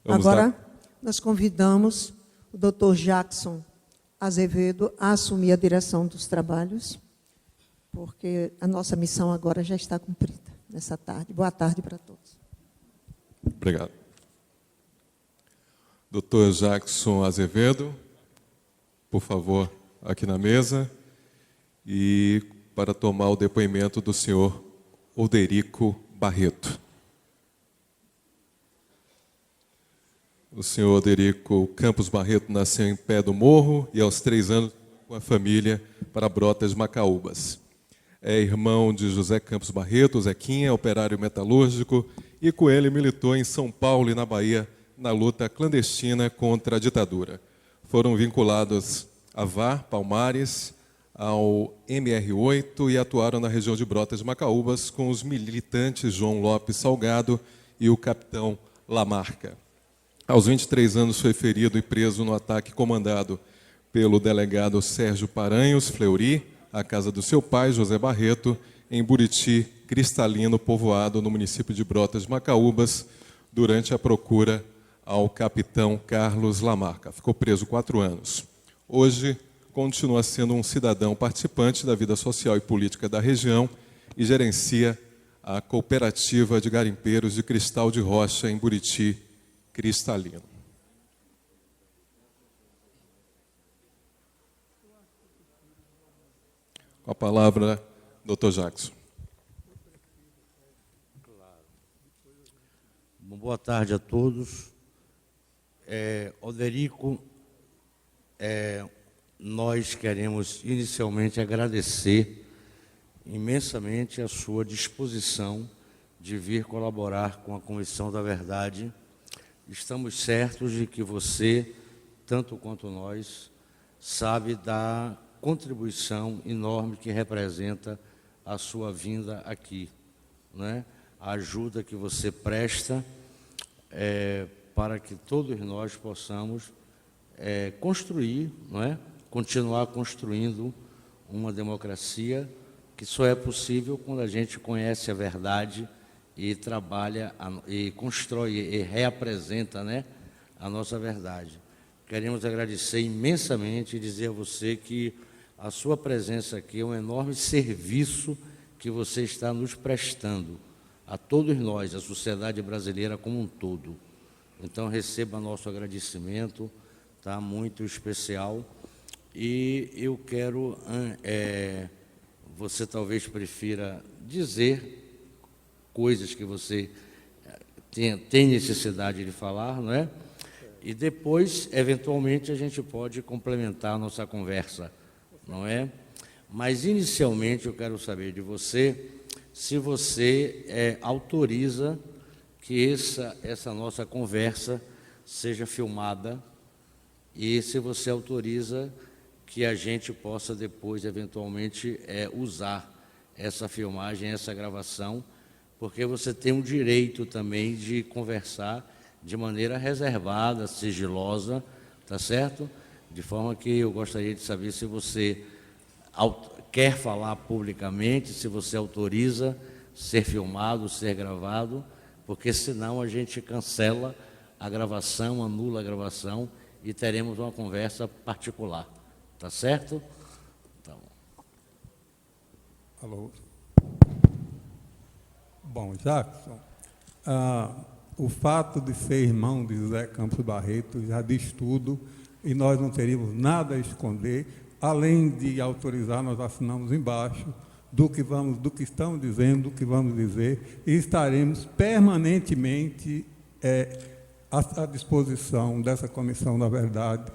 Agora, nós convidamos o Dr. Jackson Azevedo a assumir a direção dos trabalhos, porque a nossa missão agora já está cumprida nessa tarde. Boa tarde para todos. Obrigado. Dr. Jackson Azevedo, por favor, aqui na mesa, e para tomar o depoimento do senhor Oderico Barreto. O senhor Oderico Campos Barreto nasceu em Pé do Morro e, aos 3 anos, com a família para Brotas Macaúbas. É irmão de José Campos Barreto, Zequinha, operário metalúrgico, e com ele militou em São Paulo e na Bahia na luta clandestina contra a ditadura. Foram vinculados à VAR, Palmares, ao MR8 e atuaram na região de Brotas Macaúbas com os militantes João Lopes Salgado e o capitão Lamarca. Aos 23 anos foi ferido e preso no ataque comandado pelo delegado Sérgio Paranhos Fleury, à casa do seu pai, José Barreto, em Buriti Cristalino, povoado no município de Brotas Macaúbas, durante a procura ao capitão Carlos Lamarca. Ficou preso 4 anos. Hoje, continua sendo um cidadão participante da vida social e política da região e gerencia a cooperativa de garimpeiros de Cristal de Rocha, em Buriti Cristalino. Com a palavra, Dr. Jackson. Boa tarde a todos. Oderico, nós queremos inicialmente agradecer imensamente a sua disposição de vir colaborar com a Comissão da Verdade. Estamos certos de que você, tanto quanto nós, sabe da contribuição enorme que representa a sua vinda aqui, né? A ajuda que você presta para que todos nós possamos construir, não é? Continuar construindo uma democracia que só é possível quando a gente conhece a verdade e trabalha e constrói e reapresenta, né, a nossa verdade. Queremos agradecer imensamente e dizer a você que a sua presença aqui é um enorme serviço que você está nos prestando, a todos nós, a sociedade brasileira como um todo. Então, receba nosso agradecimento, tá? Muito especial. E eu quero, você talvez prefira dizer coisas que você tem necessidade de falar, não é? E depois, eventualmente, a gente pode complementar a nossa conversa, não é? Mas, inicialmente, eu quero saber de você se você autoriza que essa nossa conversa seja filmada e se você autoriza que a gente possa depois, eventualmente, usar essa filmagem, essa gravação, porque você tem o direito também de conversar de maneira reservada, sigilosa, tá certo? De forma que eu gostaria de saber se você quer falar publicamente, se você autoriza ser filmado, ser gravado, porque senão a gente cancela a gravação, anula a gravação e teremos uma conversa particular. Tá certo? Então. Alô. Bom, Jackson, o fato de ser irmão de José Campos Barreto já diz tudo e nós não teríamos nada a esconder, além de autorizar, nós assinamos embaixo do que estamos dizendo, do que vamos dizer, e estaremos permanentemente à disposição dessa Comissão da Verdade,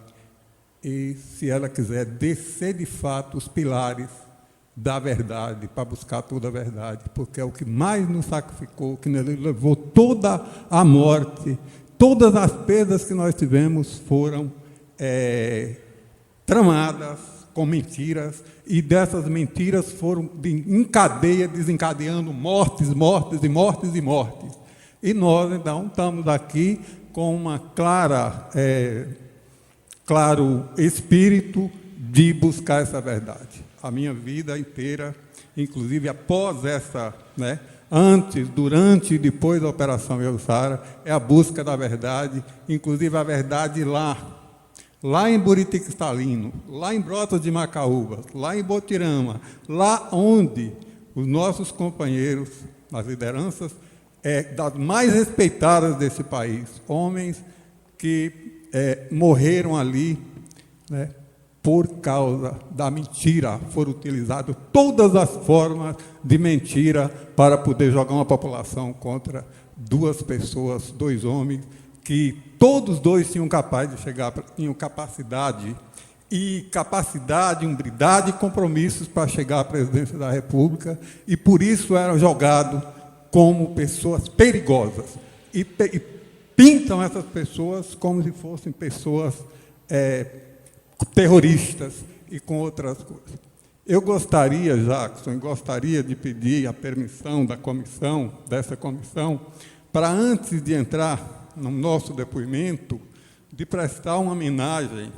e se ela quiser descer de fato os pilares da verdade, para buscar toda a verdade, porque é o que mais nos sacrificou, que nos levou toda a morte, todas as perdas que nós tivemos foram tramadas com mentiras, e dessas mentiras foram em cadeia, desencadeando mortes, mortes e mortes e mortes. E nós, então, estamos aqui com uma claro espírito de buscar essa verdade. A minha vida inteira, inclusive após antes, durante e depois da Operação Iussara, é a busca da verdade, inclusive a verdade lá em Buriti Cristalino, lá em Brotas de Macaúbas, lá em Botirama, lá onde os nossos companheiros, as lideranças das mais respeitadas desse país, homens que morreram ali, né, por causa da mentira, foram utilizadas todas as formas de mentira para poder jogar uma população contra duas pessoas, dois homens, que todos dois tinham capacidade, umbridade e compromissos para chegar à presidência da República, e por isso eram jogados como pessoas perigosas. E pintam essas pessoas como se fossem pessoas terroristas e com outras coisas. Eu gostaria, Jackson, de pedir a permissão dessa comissão, para, antes de entrar no nosso depoimento, de prestar uma homenagem,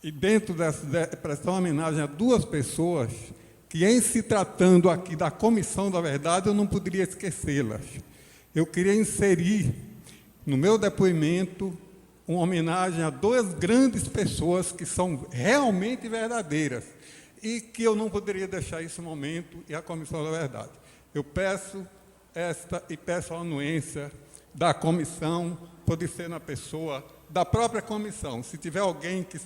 e dentro prestar uma homenagem a duas pessoas que, em se tratando aqui da Comissão da Verdade, eu não poderia esquecê-las. Eu queria inserir no meu depoimento uma homenagem a duas grandes pessoas que são realmente verdadeiras e que eu não poderia deixar esse momento e a Comissão da Verdade. Eu peço a anuência da comissão, pode ser na pessoa da própria comissão. Se tiver alguém que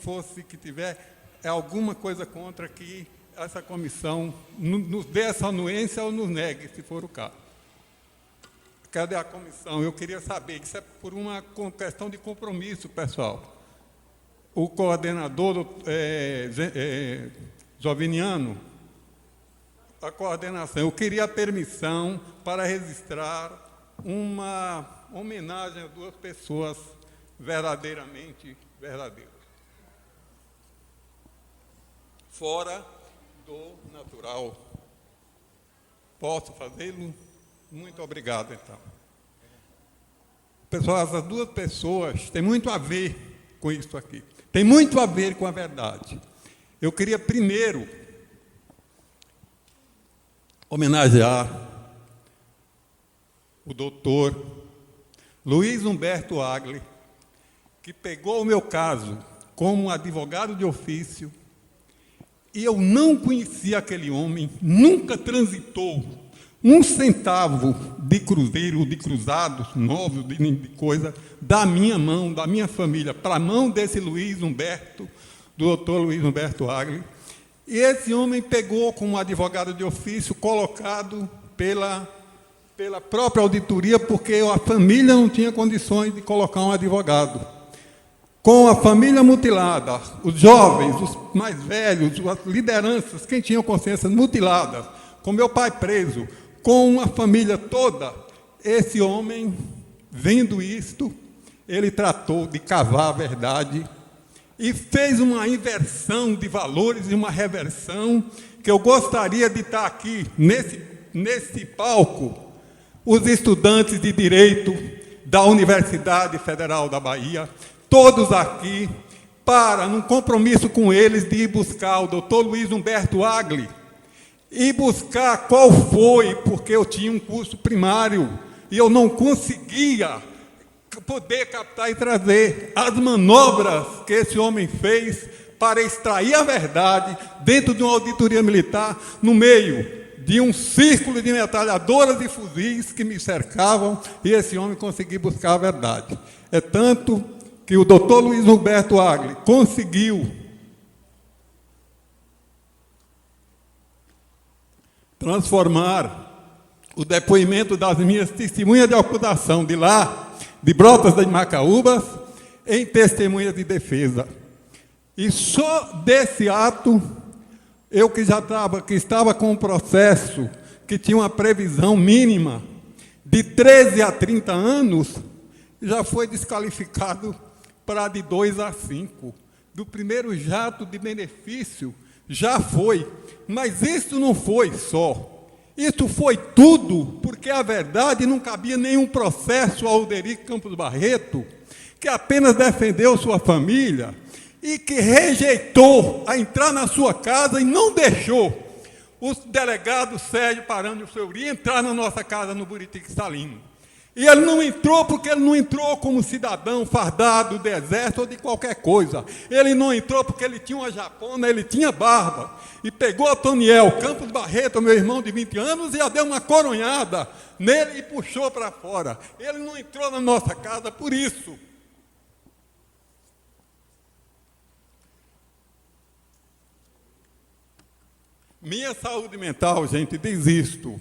tiver alguma coisa contra, que essa comissão nos dê essa anuência ou nos negue, se for o caso. Cadê a comissão? Eu queria saber, isso é por uma questão de compromisso, pessoal. O coordenador, Joviniano, a coordenação, eu queria a permissão para registrar uma homenagem a duas pessoas verdadeiramente verdadeiras. Fora do natural. Posso fazê-lo? Muito obrigado, então. Pessoal, essas duas pessoas têm muito a ver com isso aqui. Tem muito a ver com a verdade. Eu queria, primeiro, homenagear o doutor Luiz Humberto Agli, que pegou o meu caso como advogado de ofício, e eu não conhecia aquele homem, nunca transitou um centavo de cruzeiro, de cruzados novos, de coisa, da minha mão, da minha família, para a mão desse Luiz Humberto, do doutor Luiz Humberto Agli. E esse homem pegou como advogado de ofício, colocado pela própria auditoria, porque a família não tinha condições de colocar um advogado. Com a família mutilada, os jovens, os mais velhos, as lideranças, quem tinha consciência mutilada, com meu pai preso, com uma família toda, esse homem, vendo isto, ele tratou de cavar a verdade e fez uma inversão de valores e uma reversão, que eu gostaria de estar aqui, nesse palco, os estudantes de Direito da Universidade Federal da Bahia, todos aqui, para, num compromisso com eles, de ir buscar o doutor Luiz Humberto Agli, e buscar qual foi, porque eu tinha um curso primário, e eu não conseguia poder captar e trazer as manobras que esse homem fez para extrair a verdade dentro de uma auditoria militar, no meio de um círculo de metralhadoras e fuzis que me cercavam, e esse homem conseguiu buscar a verdade. É tanto que o doutor Luiz Humberto Agli conseguiu transformar o depoimento das minhas testemunhas de acusação de lá, de Brotas de Macaúbas, em testemunhas de defesa. E só desse ato, eu que estava com um processo que tinha uma previsão mínima de 13 a 30 anos, já foi desqualificado para de 2 a 5. Do primeiro jato de benefício, já foi. Mas isso não foi só. Isso foi tudo, porque a verdade não cabia nenhum processo ao Alderico Campos Barreto, que apenas defendeu sua família e que rejeitou a entrar na sua casa e não deixou o delegado Sérgio Parândio Fleury entrar na nossa casa no Buriti Cristalino. E ele não entrou porque ele não entrou como cidadão fardado do exército ou de qualquer coisa. Ele não entrou porque ele tinha uma japona, ele tinha barba. E pegou Otoniel Campos Barreto, meu irmão de 20 anos, e já deu uma coronhada nele e puxou para fora. Ele não entrou na nossa casa por isso. Minha saúde mental, gente, diz isto.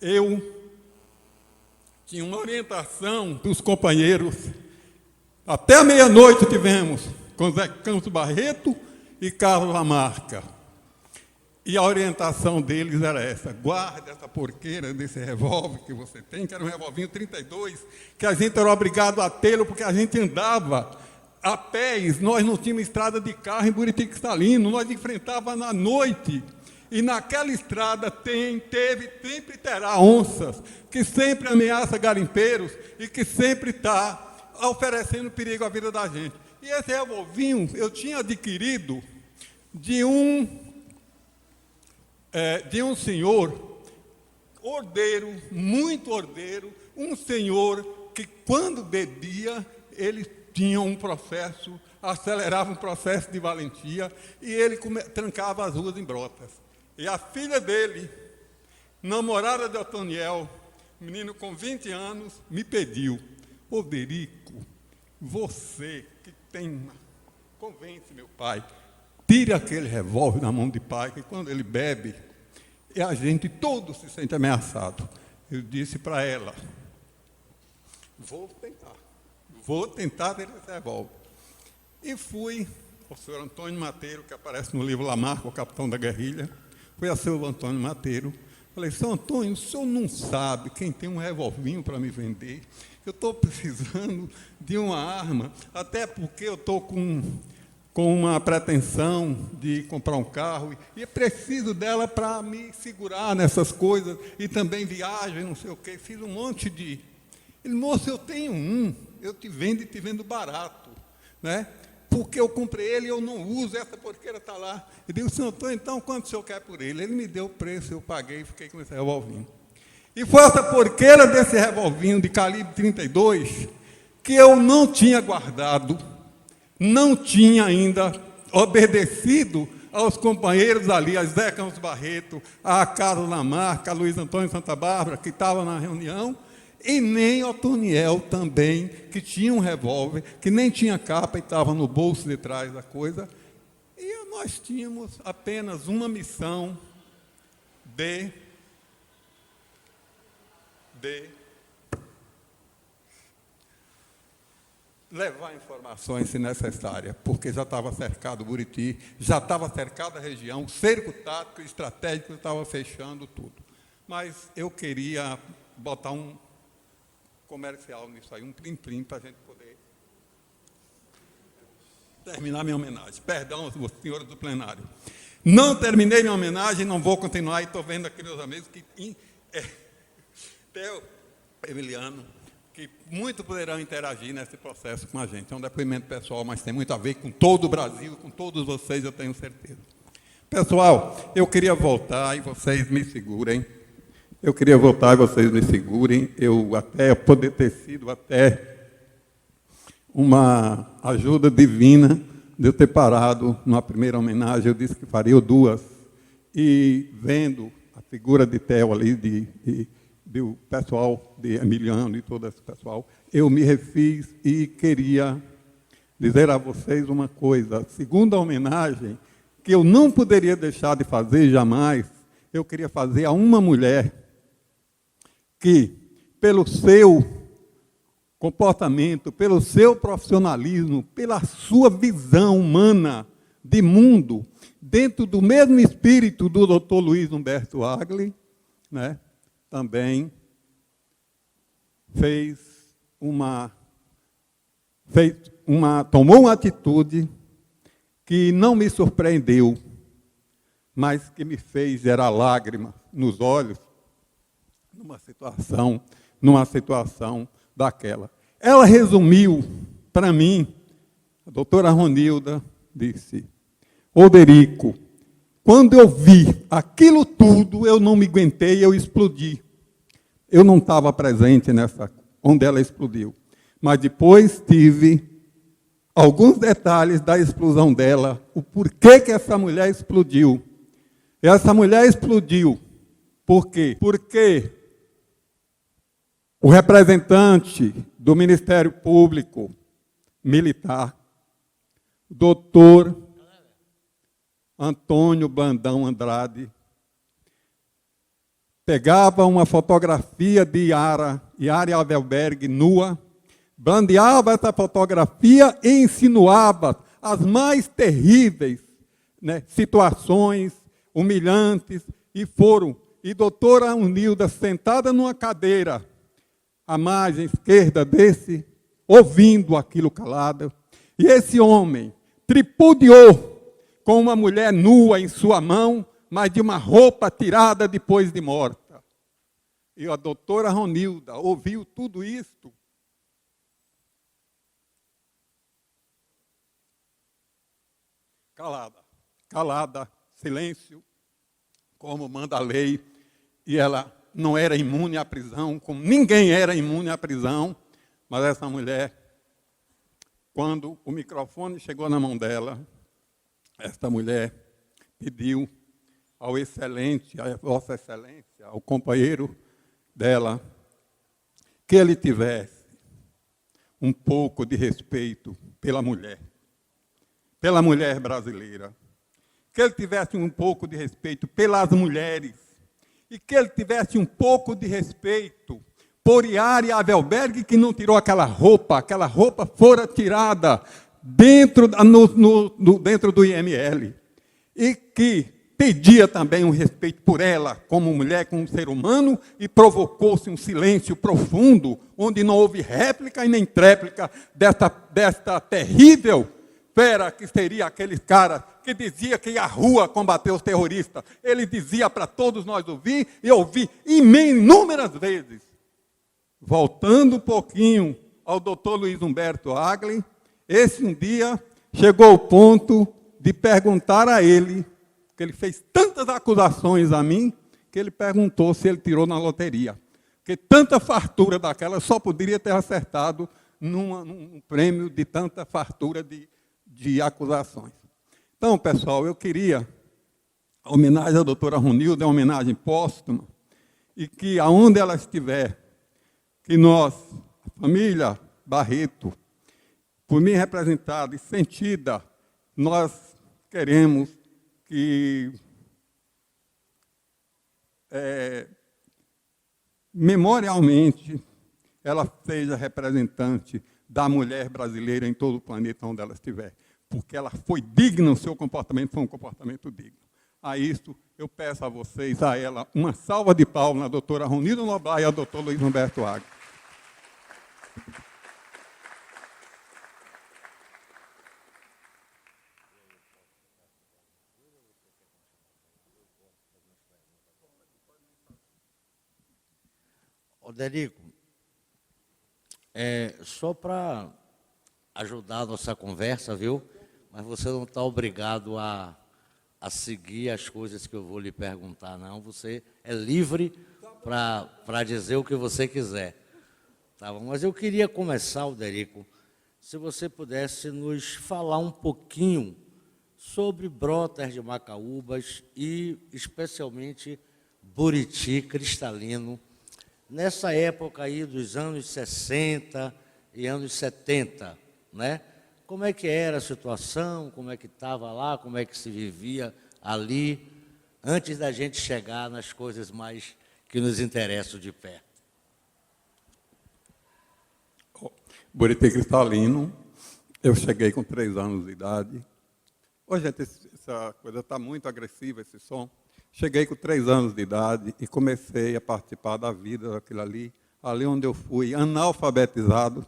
Eu tinha uma orientação dos companheiros. Até a meia-noite tivemos com Zé Campos Barreto e Carlos Lamarca. E a orientação deles era essa: guarde essa porqueira desse revólver que você tem, que era um revólvinho 32, que a gente era obrigado a tê-lo porque a gente andava a pés, nós não tínhamos estrada de carro em Buriti Cristalino, nós enfrentávamos na noite. E naquela estrada sempre terá onças, que sempre ameaça garimpeiros e que sempre está oferecendo perigo à vida da gente. E esse revolvinho eu tinha adquirido de um senhor ordeiro, muito ordeiro, um senhor que, quando bebia, ele tinha um processo, acelerava um processo de valentia, e ele trancava as ruas em Brotas. E a filha dele, namorada de Otoniel, menino com 20 anos, me pediu: Oderico, você que tem... Convence meu pai, tire aquele revólver da mão de pai, que quando ele bebe, e a gente todo se sente ameaçado. Eu disse para ela: vou tentar ter esse revólver. E fui ao senhor Antônio Mateiro, que aparece no livro Lamarca, o capitão da guerrilha. Fui ao senhor Antônio Mateiro. Falei: senhor Antônio, o senhor não sabe quem tem um revolvinho para me vender? Eu estou precisando de uma arma, até porque eu estou com uma pretensão de comprar um carro, e preciso dela para me segurar nessas coisas, e também viagem, não sei o quê. Fiz um monte de... Ele: moço, eu tenho eu te vendo e te vendo barato, né? Porque eu comprei ele e eu não uso, essa porqueira está lá. Eu digo: senhor Antônio, então quanto o senhor quer por ele? Ele me deu o preço, eu paguei e fiquei com esse revolvinho. E foi essa porqueira desse revolvinho de calibre 32 que eu não tinha guardado, não tinha ainda obedecido aos companheiros ali, a Zé Campos Barreto, a Carlos Lamarca, a Luiz Antônio Santa Bárbara, que estava na reunião, e nem Otoniel também, que tinha um revólver, que nem tinha capa e estava no bolso de trás da coisa. E nós tínhamos apenas uma missão de levar informações se necessária, porque já estava cercado o Buriti, já estava cercada a região, o cerco tático e estratégico estava fechando tudo. Mas eu queria botar um comercial nisso aí, um plim-plim, para a gente poder terminar minha homenagem. Perdão, senhores do plenário. Não terminei minha homenagem, não vou continuar, e estou vendo aqui meus amigos que Theo, Emiliano, que muito poderão interagir nesse processo com a gente. É um depoimento pessoal, mas tem muito a ver com todo o Brasil, com todos vocês, eu tenho certeza. Pessoal, eu queria voltar e vocês me segurem. Eu até poder ter sido até uma ajuda divina de eu ter parado numa primeira homenagem. Eu disse que faria duas. E vendo a figura de Theo ali, do pessoal de Emiliano e todo esse pessoal, eu me refiz e queria dizer a vocês uma coisa. A segunda homenagem, que eu não poderia deixar de fazer jamais, eu queria fazer a uma mulher que, pelo seu comportamento, pelo seu profissionalismo, pela sua visão humana de mundo, dentro do mesmo espírito do Dr. Luiz Humberto Agli, né, também tomou uma atitude que não me surpreendeu, mas que me fez gerar lágrimas nos olhos numa situação daquela. Ela resumiu para mim, a doutora Ronilda disse: Oderico, Quando eu vi aquilo tudo, eu não me aguentei, eu explodi. Eu não estava presente onde ela explodiu. Mas depois tive alguns detalhes da explosão dela, o porquê que essa mulher explodiu. Essa mulher explodiu. Por quê? Porque o representante do Ministério Público Militar, doutor Antônio Brandão Andrade, pegava uma fotografia de Yara Avelberg nua, bandeava essa fotografia e insinuava as mais terríveis, né, situações humilhantes, e doutora Unilda, sentada numa cadeira, à margem esquerda desse, ouvindo aquilo calada, e esse homem tripudiou com uma mulher nua em sua mão, mas de uma roupa tirada depois de morta. E a doutora Ronilda ouviu tudo isto. Calada, silêncio, como manda a lei, e ela não era imune à prisão, como ninguém era imune à prisão, mas essa mulher, quando o microfone chegou na mão dela, esta mulher pediu ao excelente, à Vossa Excelência, ao companheiro dela, que ele tivesse um pouco de respeito pela mulher brasileira, que ele tivesse um pouco de respeito pelas mulheres, e que ele tivesse um pouco de respeito por Yara Avelberg, que não tirou aquela roupa fora tirada dentro do IML, e que pedia também um respeito por ela, como mulher, como ser humano, e provocou-se um silêncio profundo, onde não houve réplica e nem tréplica desta terrível fera que seria aquele cara que dizia que ia à rua combater os terroristas. Ele dizia para todos nós ouvir, e ouvir inúmeras vezes. Voltando um pouquinho ao doutor Luiz Humberto Agli, esse um dia chegou ao ponto de perguntar a ele, que ele fez tantas acusações a mim, que ele perguntou se ele tirou na loteria. Porque tanta fartura daquela só poderia ter acertado num prêmio de tanta fartura de acusações. Então, pessoal, eu queria, a homenagem à doutora Ronilda é uma homenagem póstuma, e que, aonde ela estiver, que nós, a família Barreto, por mim representada e sentida, nós queremos que memorialmente ela seja representante da mulher brasileira em todo o planeta onde ela estiver, porque ela foi digna, o seu comportamento foi um comportamento digno. A isso, eu peço a vocês, a ela, uma salva de palmas à doutora Ronilda Noblar e ao doutor Luiz Humberto Agli. Oderico, só para ajudar a nossa conversa, viu? Mas você não está obrigado a seguir as coisas que eu vou lhe perguntar, não. Você é livre para dizer o que você quiser. Tá bom? Mas eu queria começar, Oderico, se você pudesse nos falar um pouquinho sobre Brotas de Macaúbas e, especialmente, Buriti Cristalino, nessa época aí dos anos 60 e anos 70, né? Como é que era a situação, como é que estava lá, como é que se vivia ali, antes da gente chegar nas coisas mais que nos interessam de perto? Buriti Cristalino, eu cheguei com 3 anos de idade. Ô, gente, essa coisa está muito agressiva, esse som. Cheguei com 3 anos de idade e comecei a participar da vida daquilo ali onde eu fui analfabetizado.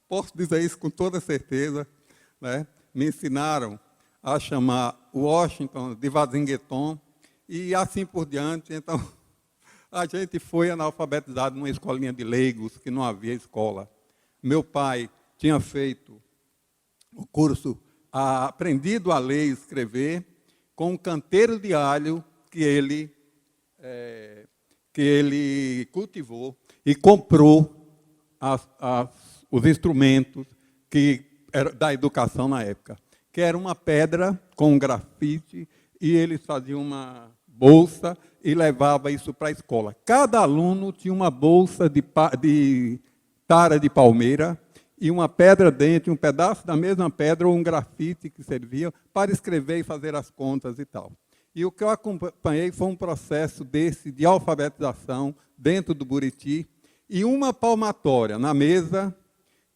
Posso dizer isso com toda certeza, né? Me ensinaram a chamar Washington de Vazingueton e assim por diante. Então, a gente foi analfabetizado numa escolinha de leigos, que não havia escola. Meu pai tinha feito o curso, aprendido a ler e escrever, com um canteiro de alho que ele cultivou e comprou os instrumentos da educação na época, que era uma pedra com um grafite, e eles faziam uma bolsa e levava isso para a escola. Cada aluno tinha uma bolsa de tara de palmeira e uma pedra dentro, um pedaço da mesma pedra ou um grafite que servia para escrever e fazer as contas e tal. E o que eu acompanhei foi um processo desse de alfabetização dentro do Buriti e uma palmatória na mesa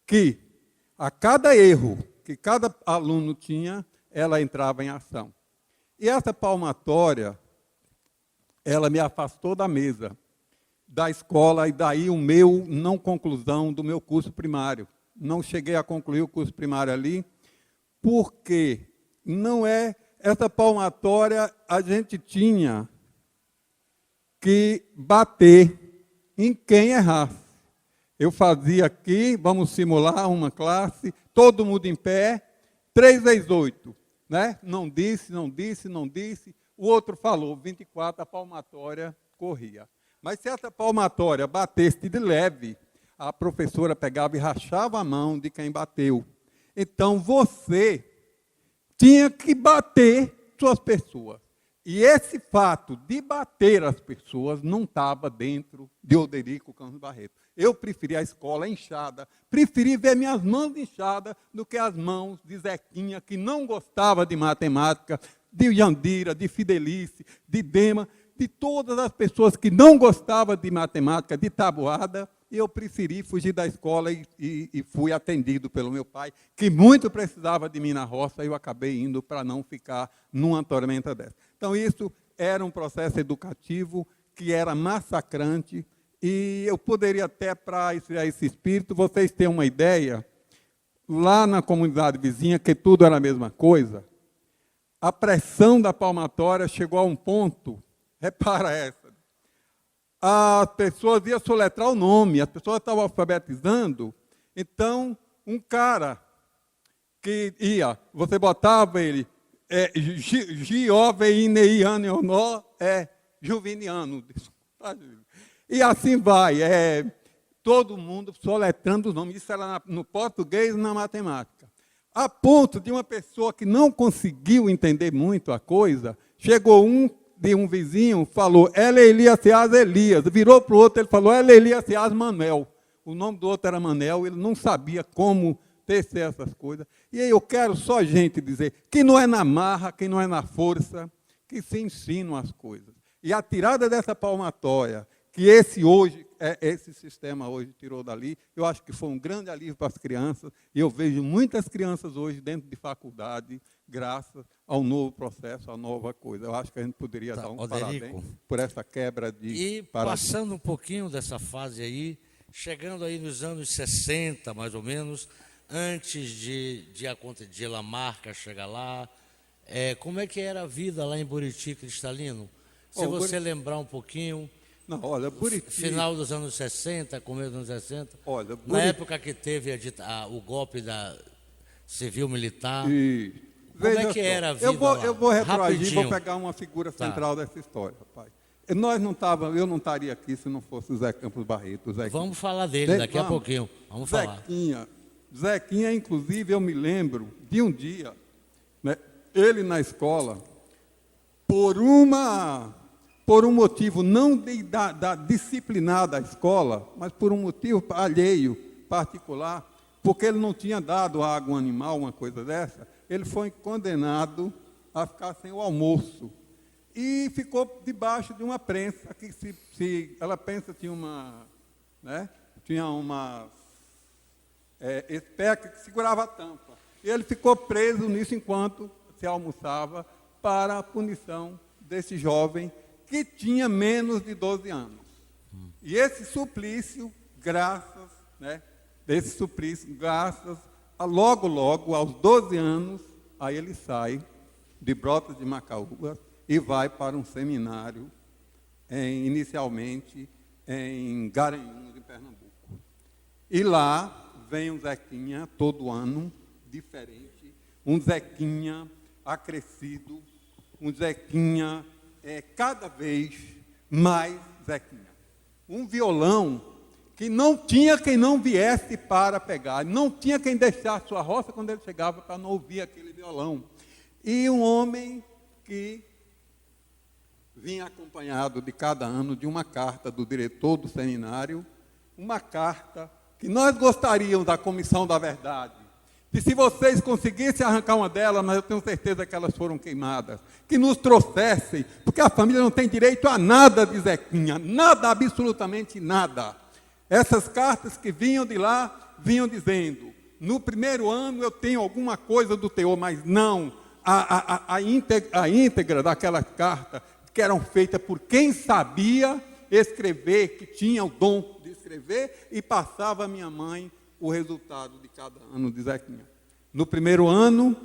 que, a cada erro que cada aluno tinha, ela entrava em ação. E essa palmatória, ela me afastou da mesa, da escola, e daí o meu não conclusão do meu curso primário. Não cheguei a concluir o curso primário ali, porque não é essa palmatória, a gente tinha que bater em quem errasse. Eu fazia aqui, vamos simular uma classe, todo mundo em pé, 3 vezes 8. Né? Não disse, não disse, não disse. O outro falou, 24, a palmatória corria. Mas se essa palmatória batesse de leve, a professora pegava e rachava a mão de quem bateu. Então, você tinha que bater suas pessoas. E esse fato de bater as pessoas não estava dentro de Oderico Campos Barreto. Eu preferi a escola inchada, preferi ver minhas mãos inchadas do que as mãos de Zequinha, que não gostava de matemática, de Jandira, de Fidelice, de Dema, de todas as pessoas que não gostavam de matemática, de tabuada. E eu preferi fugir da escola e fui atendido pelo meu pai, que muito precisava de mim na roça, e eu acabei indo para não ficar numa tormenta dessa. Então, isso era um processo educativo que era massacrante, e eu poderia até, para esfriar esse espírito, vocês terem uma ideia, lá na comunidade vizinha, que tudo era a mesma coisa, a pressão da palmatória chegou a um ponto, repara essa, as pessoas iam soletrar o nome, as pessoas estavam alfabetizando, então, um cara que ia, você botava ele, Gioveineiano, Juviniano, e assim vai, todo mundo soletrando os nomes, isso era no português e na matemática. A ponto de uma pessoa que não conseguiu entender muito a coisa, chegou de um vizinho, falou, Elias Elias, virou para o outro, ele falou, Elias Manuel. O nome do outro era Manel, ele não sabia como tecer essas coisas. E aí eu quero só gente dizer que não é na marra, que não é na força, que se ensinam as coisas. E a tirada dessa palmatória, que esse sistema hoje tirou dali, eu acho que foi um grande alívio para as crianças, e eu vejo muitas crianças hoje dentro de faculdade, graças ao novo processo, à nova coisa. Eu acho que a gente poderia dar um parabéns por essa quebra de... E passando um pouquinho dessa fase aí, chegando aí nos anos 60, mais ou menos, antes de Lamarca chegar lá, como é que era a vida lá em Buriti, Cristalino? Se você lembrar um pouquinho... Não, olha, Buriti... Final dos anos 60, começo dos anos 60, olha, Buriti, na época que teve o golpe da civil-militar... Como é que era a vida eu vou retroagir, rapidinho. vou pegar uma figura central dessa história, rapaz. Eu não estaria aqui se não fosse o Zé Campos Barreto. Vamos falar dele daqui a pouquinho. Vamos falar. Zequinha, inclusive, eu me lembro de um dia, né, ele na escola, por um motivo não da disciplinar da escola, mas por um motivo alheio, particular, porque ele não tinha dado água a um animal, uma coisa dessa, ele foi condenado a ficar sem o almoço. E ficou debaixo de uma prensa, que ela pensa tinha uma... Né, tinha uma especa que segurava a tampa. E ele ficou preso nisso enquanto se almoçava, para a punição desse jovem que tinha menos de 12 anos. E esse suplício, graças logo, aos 12 anos, aí ele sai de Brotas de Macaúbas e vai para um seminário, inicialmente em Garanhuns, em Pernambuco. E lá vem um Zequinha, todo ano, diferente, um Zequinha acrescido, um Zequinha cada vez mais Zequinha. Um violão que não tinha quem não viesse para pegar, não tinha quem deixasse sua roça quando ele chegava para não ouvir aquele violão. E um homem que vinha acompanhado de cada ano de uma carta do diretor do seminário, uma carta que nós gostaríamos da Comissão da Verdade, que se vocês conseguissem arrancar uma delas, mas eu tenho certeza que elas foram queimadas, que nos trouxessem, porque a família não tem direito a nada de Zequinha, nada, absolutamente nada. Essas cartas que vinham de lá, vinham dizendo, no primeiro ano eu tenho alguma coisa do teor, mas não, a íntegra daquela carta, que eram feitas por quem sabia escrever, que tinha o dom de escrever, e passava à minha mãe o resultado de cada ano de Zequinha. No primeiro ano,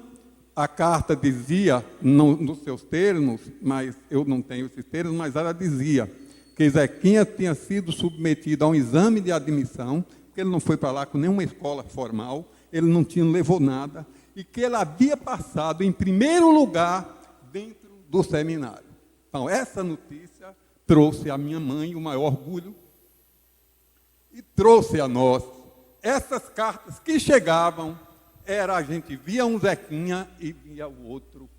a carta dizia, nos seus termos, mas eu não tenho esses termos, mas ela dizia que Zequinha tinha sido submetido a um exame de admissão, que ele não foi para lá com nenhuma escola formal, ele não levou nada, e que ele havia passado em primeiro lugar dentro do seminário. Então, essa notícia trouxe à minha mãe o maior orgulho e trouxe a nós. Essas cartas que chegavam, a gente via um Zequinha e via o outro,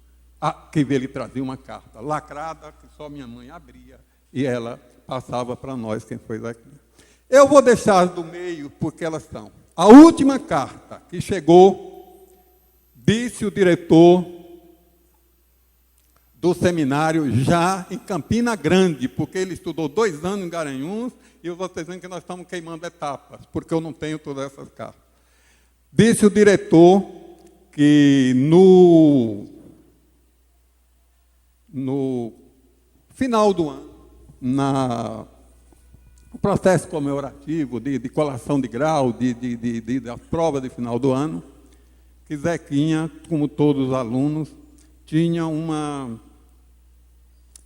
que ele trazia uma carta lacrada, que só minha mãe abria, e ela passava para nós quem foi Zequinha. Eu vou deixar as do meio, porque elas são. A última carta que chegou, disse o diretor do seminário, já em Campina Grande, porque ele estudou 2 anos em Garanhuns, e eu vou dizendo que nós estamos queimando etapas, porque eu não tenho todas essas cartas. Disse o diretor que no final do ano, no processo comemorativo de colação de grau, da prova de final do ano, que Zequinha, como todos os alunos,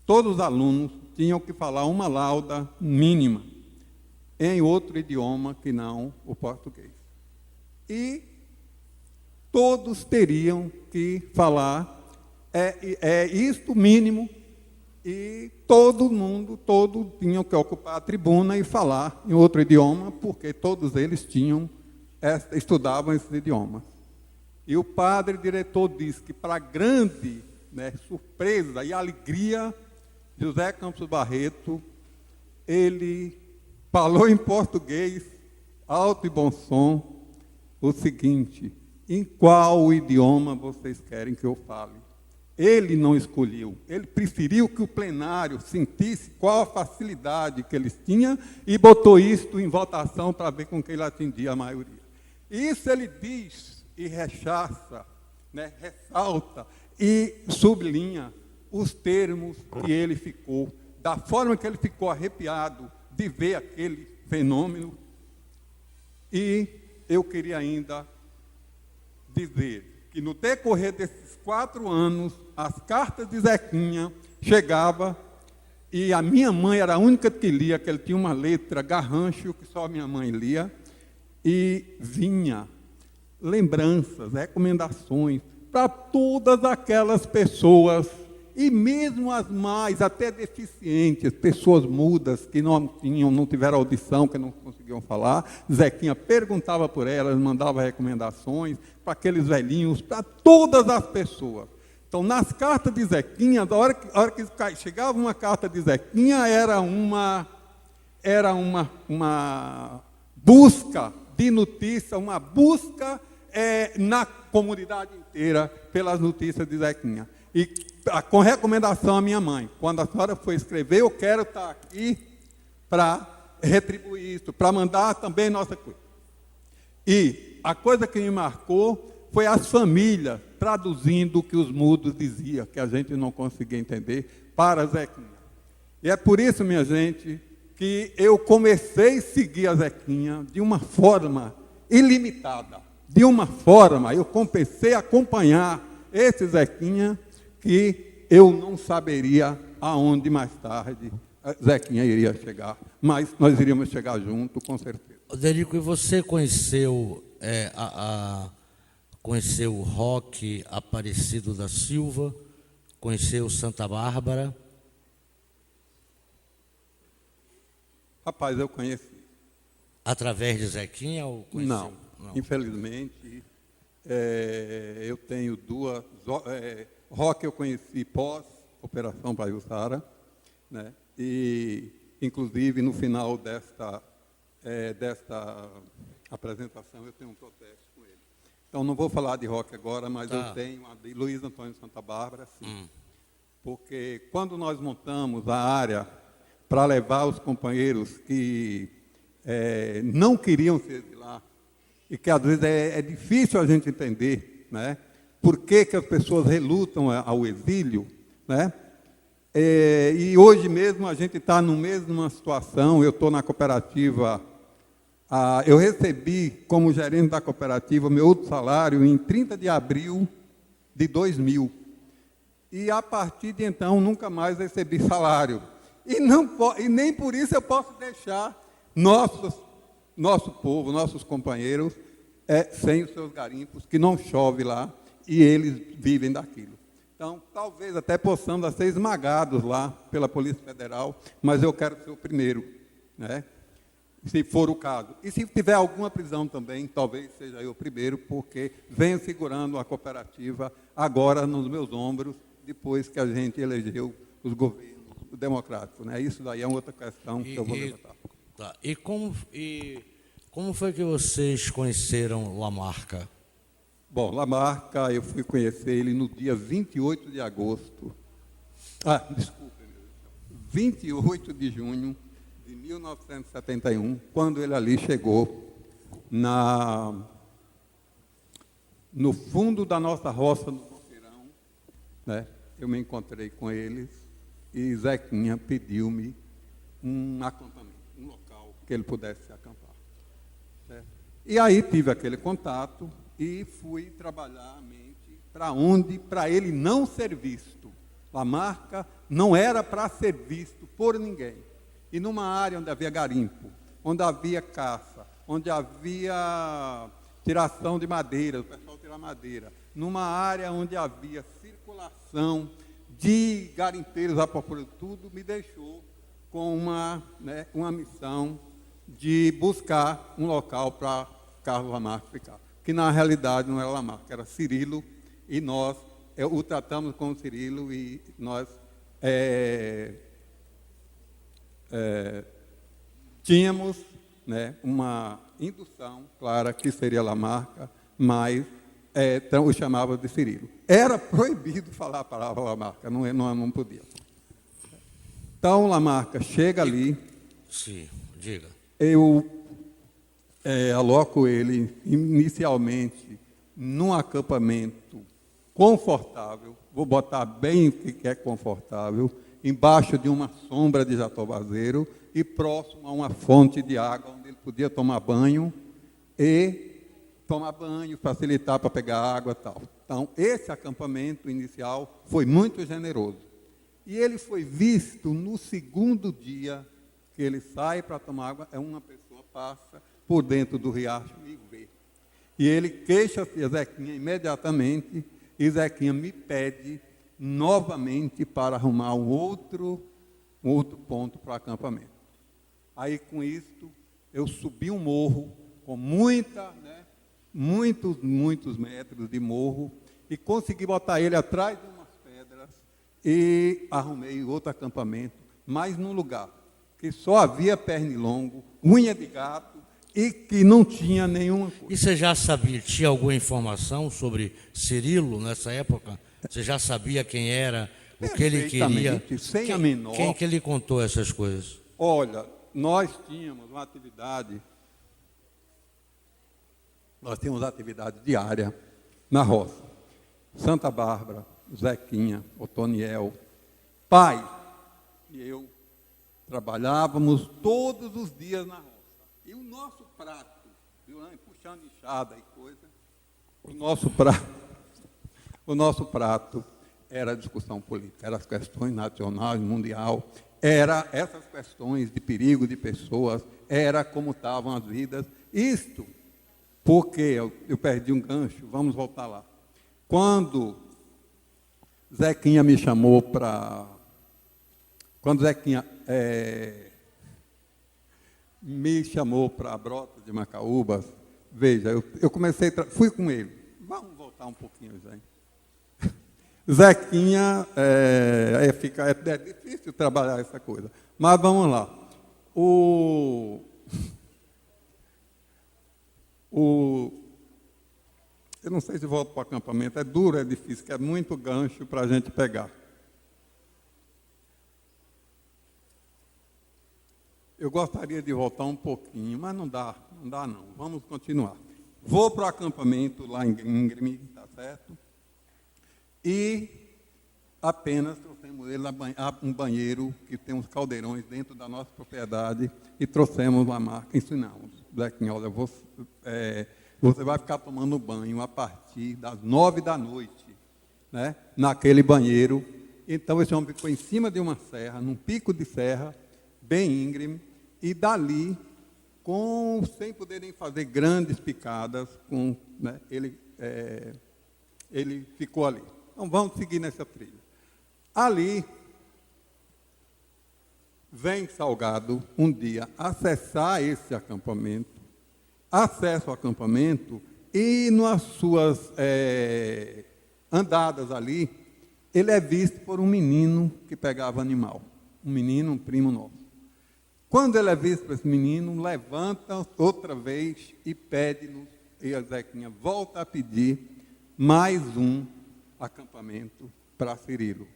todos os alunos tinham que falar uma lauda mínima em outro idioma que não o português. E todos teriam que falar isto mínimo, e todos tinham que ocupar a tribuna e falar em outro idioma, porque todos eles estudavam esse idioma. E o padre diretor disse que, para grande surpresa e alegria, José Campos Barreto, ele falou em português, alto e bom som, o seguinte: em qual idioma vocês querem que eu fale? Ele não escolheu, ele preferiu que o plenário sentisse qual a facilidade que eles tinham e botou isto em votação para ver com quem ele atendia a maioria. Isso ele diz e rechaça, ressalta e sublinha os termos que ele ficou, da forma que ele ficou arrepiado de ver aquele fenômeno. E eu queria ainda dizer que no decorrer desses 4 anos, as cartas de Zequinha chegavam, e a minha mãe era a única que lia, que ele tinha uma letra garrancho, que só a minha mãe lia, e vinha lembranças, recomendações para todas aquelas pessoas, e mesmo as mais até deficientes, pessoas mudas que não tiveram audição, que não conseguiam falar. Zequinha perguntava por elas, mandava recomendações para aqueles velhinhos, para todas as pessoas. Então, nas cartas de Zequinha, a hora que chegava uma carta de Zequinha, era uma busca de notícia, uma busca na comunidade inteira pelas notícias de Zequinha. E com recomendação à minha mãe, quando a senhora for escrever, eu quero estar aqui para retribuir isso, para mandar também nossa coisa. E a coisa que me marcou foi as famílias traduzindo o que os mudos diziam, que a gente não conseguia entender, para Zequinha. E é por isso, minha gente, que eu comecei a seguir a Zequinha de uma forma ilimitada. De uma forma, eu comecei a acompanhar esse Zequinha, que eu não saberia aonde mais tarde Zequinha iria chegar, mas nós iríamos chegar junto, com certeza. Oderico, e você conheceu conheceu o Roque Aparecido da Silva conheceu Santa Bárbara? Rapaz, eu conheci. Através de Zequinha ou conheceu? Não. Infelizmente, eu tenho duas. Roque eu conheci pós-Operação Pajuçara, né? E, inclusive, no final desta apresentação, eu tenho um protesto com ele. Então, não vou falar de Roque agora, mas eu tenho a de Luiz Antônio Santa Bárbara, sim. Porque quando nós montamos a área para levar os companheiros que não queriam se exilar, e que às vezes é difícil a gente entender, né? Por que as pessoas relutam ao exílio, né? E hoje mesmo a gente está na mesma situação. Eu estou na cooperativa, eu recebi como gerente da cooperativa meu outro salário em 30 de abril de 2000. E a partir de então nunca mais recebi salário. E nem por isso eu posso deixar nosso povo, nossos companheiros, sem os seus garimpos, que não chove lá, e eles vivem daquilo. Então, talvez até possamos ser esmagados lá pela Polícia Federal, mas eu quero ser o primeiro, né? Se for o caso. E se tiver alguma prisão também, talvez seja eu o primeiro, porque venho segurando a cooperativa agora nos meus ombros, depois que a gente elegeu os governos democráticos, né? Isso daí é outra questão que eu vou levantar. Tá. E como foi que vocês conheceram Lamarca? Bom, Lamarca, eu fui conhecer ele no dia 28 de agosto. 28 de junho de 1971, quando ele ali chegou no fundo da nossa roça, no Boqueirão, né? Eu me encontrei com eles e Zequinha pediu-me um acampamento, um local que ele pudesse acampar. Certo? E aí tive aquele contato e fui trabalhar a mente para ele não ser visto. Lamarca não era para ser visto por ninguém. E numa área onde havia garimpo, onde havia caça, onde havia tiração de madeira, o pessoal tirar madeira, numa área onde havia circulação de garimpeiros à procura de tudo, me deixou com uma missão de buscar um local para Carlos Lamarca ficar. Que na realidade não era Lamarca, era Cirilo, e nós o tratamos como Cirilo, e nós tínhamos, né, uma indução clara que seria Lamarca, mas então, o chamava de Cirilo. Era proibido falar a palavra Lamarca, não podia. Então, Lamarca chega ali. Sim, diga. Eu aloco ele inicialmente num acampamento confortável, vou botar bem o que é confortável, embaixo de uma sombra de jatobazeiro e próximo a uma fonte de água onde ele podia tomar banho, facilitar para pegar água e tal. Então, esse acampamento inicial foi muito generoso. E ele foi visto no segundo dia que ele sai para tomar água, uma pessoa passa por dentro do riacho e vê. E ele queixa-se a Zequinha imediatamente, e Zequinha me pede novamente para arrumar um outro ponto para o acampamento. Aí, com isto, eu subi um morro com muitos metros de morro, e consegui botar ele atrás de umas pedras e arrumei outro acampamento, mas num lugar que só havia pernilongo, unha de gato e que não tinha nenhuma coisa. E você já sabia, tinha alguma informação sobre Cirilo nessa época? Você já sabia quem era, o que ele queria? Sem a menor. Quem que lhe contou essas coisas? Olha, nós tínhamos uma atividade diária na roça. Santa Bárbara, Zequinha, Otoniel, pai e eu trabalhávamos todos os dias na roça. E o nosso prato, puxando enxada e coisa, o nosso prato era a discussão política, eram as questões nacionais, mundial, era essas questões de perigo de pessoas, era como estavam as vidas. Isto porque eu perdi um gancho, vamos voltar lá. Quando Zequinha me chamou para... Quando Zequinha me chamou para a Brota de Macaúbas, veja, eu comecei, fui com ele. Vamos voltar um pouquinho, gente. Zequinha, é difícil trabalhar essa coisa. Mas vamos lá. Eu não sei se volto para o acampamento, é duro, é difícil, que é muito gancho para a gente pegar. Eu gostaria de voltar um pouquinho, mas não dá não. Vamos continuar. Vou para o acampamento lá em Íngreme, tá certo? E apenas trouxemos ele um banheiro que tem uns caldeirões dentro da nossa propriedade e trouxemos uma marca, ensinamos. Zequinha, olha, você vai ficar tomando banho a partir das 9 da noite, né, naquele banheiro. Então, esse homem ficou em cima de uma serra, num pico de serra, bem íngreme, e dali, sem poderem fazer grandes picadas, né, ele ficou ali. Então, vamos seguir nessa trilha. Ali, vem Salgado, um dia, acessar esse acampamento, acessa o acampamento, e nas suas andadas ali, ele é visto por um menino que pegava animal. Um menino, um primo nosso. Quando ele é visto por esse menino, levanta outra vez e pede-nos, e a Zequinha volta a pedir mais um acampamento para Cirilo.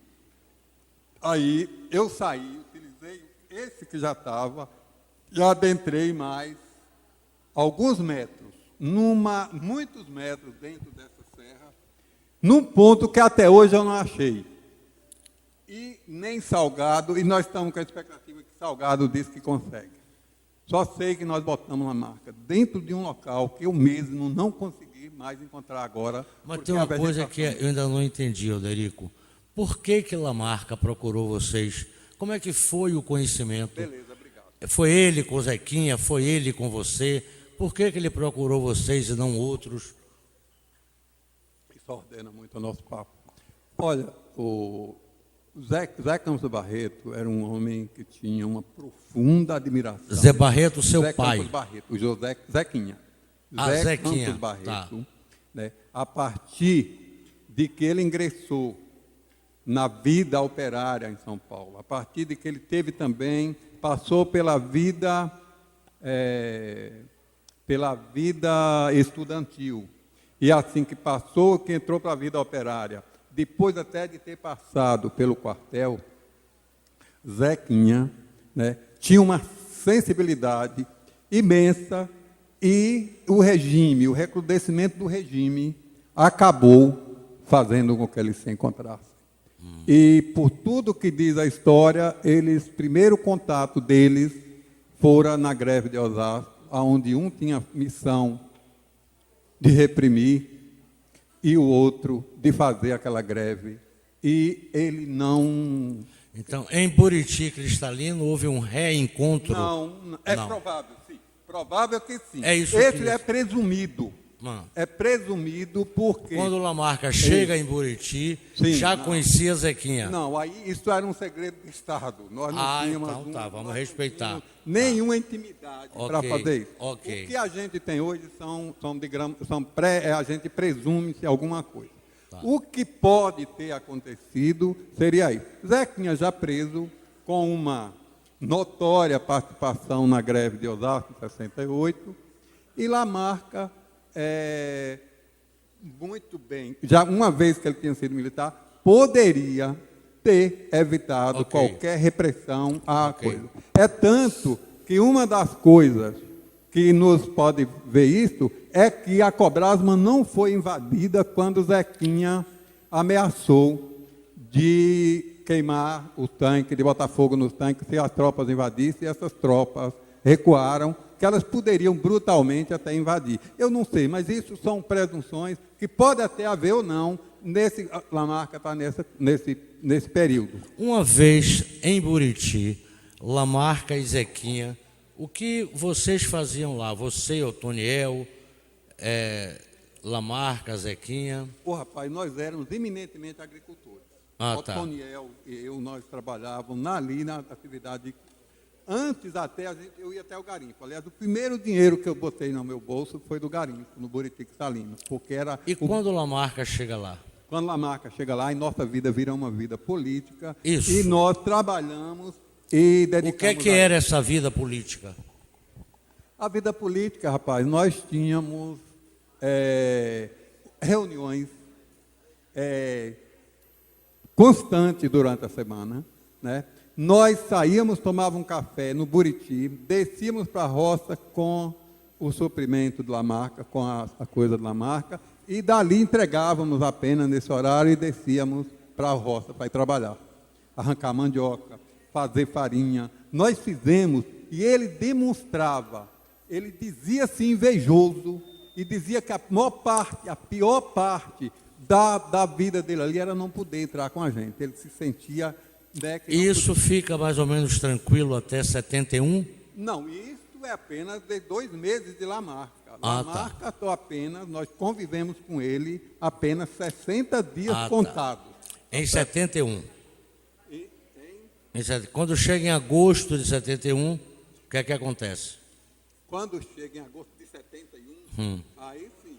Aí eu saí, utilizei esse que já estava, e adentrei mais alguns metros, muitos metros dentro dessa serra, num ponto que até hoje eu não achei. E nem Salgado, e nós estamos com a expectativa que Salgado disse que consegue. Só sei que nós botamos uma marca dentro de um local que eu mesmo não consegui mais encontrar agora. Mas tem uma coisa que eu ainda não entendi, Oderico. Por que Lamarca procurou vocês? Como é que foi o conhecimento? Beleza, obrigado. Foi ele com o Zequinha? Foi ele com você? Por que ele procurou vocês e não outros? Isso ordena muito o nosso papo. Olha, o Zé Campos Barreto era um homem que tinha uma profunda admiração. Zé Barreto, seu Zé pai. Campos Barreto, o José Zequinha. Zequinha. Campos Barreto, Tá. Né, a partir de que ele ingressou na vida operária em São Paulo, a partir de que ele teve também, passou pela vida estudantil, e assim que passou, que entrou para a vida operária, depois até de ter passado pelo quartel, Zequinha, né, tinha uma sensibilidade imensa, e o recrudescimento do regime acabou fazendo com que ele se encontrasse. E por tudo que diz a história, primeiro contato deles fora na greve de Osasco, onde um tinha missão de reprimir e o outro de fazer aquela greve. E ele não... Então, em Buriti Cristalino houve um reencontro? Não, provável, sim. Provável que sim. É isso. Esse é presumido. Mano. É presumido porque... Quando Lamarca chega em Buriti, Sim, já não. Conhecia Zequinha? Não, aí isso era um segredo de Estado. Nós não tínhamos então tá, vamos nós respeitar. não tínhamos nenhuma intimidade para fazer isso. Ok. O que a gente tem hoje a gente presume-se alguma coisa. Tá. O que pode ter acontecido seria isso. Zequinha já preso com uma notória participação na greve de Osasco em 68, e Lamarca, muito bem, já uma vez que ele tinha sido militar, poderia ter evitado qualquer repressão à coisa. É tanto que uma das coisas que nos pode ver isso é que a Cobrasma não foi invadida quando Zequinha ameaçou de queimar o tanque, de botar fogo nos tanques se as tropas invadissem, e essas tropas recuaram, que elas poderiam brutalmente até invadir. Eu não sei, mas isso são presunções que pode até haver ou não, Lamarca está nesse período. Uma vez em Buriti, Lamarca e Zequinha, o que vocês faziam lá? Você, Otoniel, Lamarca, Zequinha? Rapaz, nós éramos eminentemente agricultores. Ah, tá. Otoniel e eu, nós trabalhávamos ali na atividade. Antes até, eu ia até o garimpo. Aliás, o primeiro dinheiro que eu botei no meu bolso foi do garimpo, no Buriti Cristalino. Porque era E quando Lamarca chega lá? quando Lamarca chega lá, e nossa vida vira uma vida política. Isso. E nós trabalhamos e dedicamos... O que era essa vida política? A vida política, rapaz, nós tínhamos reuniões constantes durante a semana, né? Nós saíamos, tomávamos um café no Buriti, descíamos para a roça com o suprimento de Lamarca, com a coisa de Lamarca, e dali entregávamos apenas nesse horário e descíamos para a roça para ir trabalhar. Arrancar mandioca, fazer farinha. Nós fizemos, e ele demonstrava, ele dizia-se invejoso, e dizia que a pior parte da vida dele ali era não poder entrar com a gente. Ele se sentia... Isso fica mais ou menos tranquilo até 71? Não, isso é apenas de 2 meses de Lamarca. Lamarca, nós convivemos com ele apenas 60 dias contados. Em 71. Quando chega em agosto de 71, o que é que acontece? Quando chega em agosto de 71, aí sim,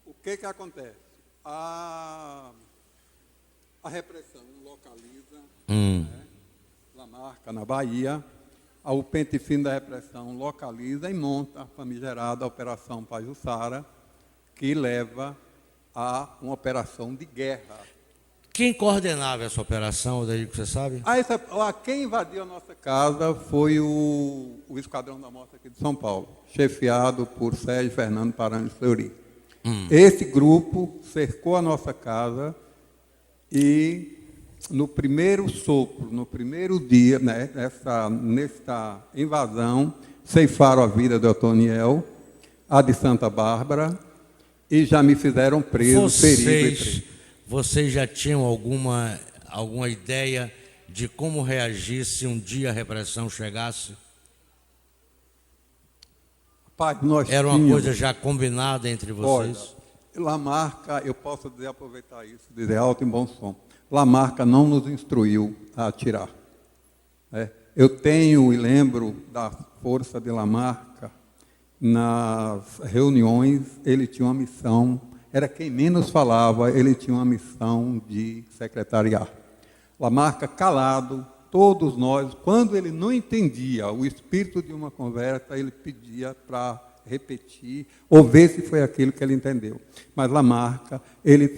o que acontece? A repressão localiza Lamarca, na Bahia, o pente fino da repressão localiza e monta a famigerada Operação Pajuçara, que leva a uma operação de guerra. Quem coordenava essa operação, Oderico, você sabe? Quem invadiu a nossa casa foi o Esquadrão da Morte aqui de São Paulo, chefiado por Sérgio Fernando Paranhos Fleury. Esse grupo cercou a nossa casa e, no primeiro sopro, no primeiro dia, né, nesta invasão, ceifaram a vida de Otoniel, a de Santa Bárbara, e já me fizeram preso, ferido e preso. Vocês já tinham alguma ideia de como reagir se um dia a repressão chegasse? Pai, era uma coisa já combinada entre vocês? Olha, Lamarca, eu posso aproveitar isso, dizer alto em bom som. Lamarca não nos instruiu a atirar. Eu tenho e lembro da força de Lamarca. Nas reuniões, ele tinha uma missão, era quem menos falava, ele tinha uma missão de secretariar. Lamarca calado, todos nós, quando ele não entendia o espírito de uma conversa, ele pedia para repetir, ou ver se foi aquilo que ele entendeu. Mas Lamarca, ele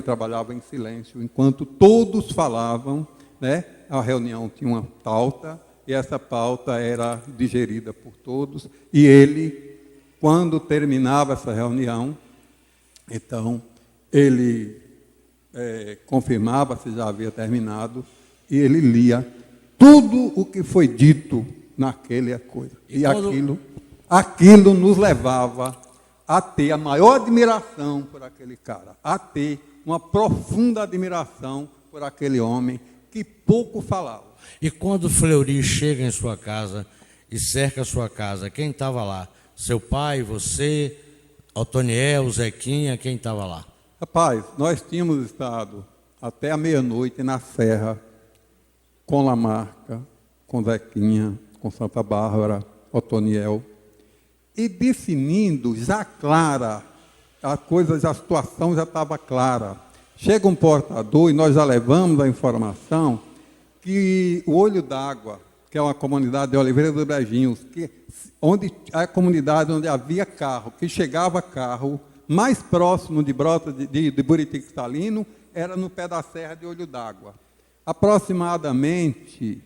trabalhava em silêncio, enquanto todos falavam, né? A reunião tinha uma pauta, e essa pauta era digerida por todos, e ele, quando terminava essa reunião, então, ele confirmava se já havia terminado, e ele lia tudo o que foi dito naquela coisa. E aquilo nos levava a ter a maior admiração por aquele cara, a ter uma profunda admiração por aquele homem que pouco falava. E quando Fleury chega em sua casa e cerca a sua casa, quem estava lá? Seu pai, você, Otoniel, Zequinha, quem estava lá? Rapaz, nós tínhamos estado até a meia-noite na serra com Lamarca, com Zequinha, com Santa Bárbara, Otoniel, e definindo já clara, a situação já estava clara. Chega um portador e nós já levamos a informação que o Olho d'Água, que é uma comunidade de Oliveira dos Brejinhos, a comunidade onde havia carro, que chegava carro, mais próximo de Brota de Buriti Cristalino, era no pé da serra de Olho d'Água. Aproximadamente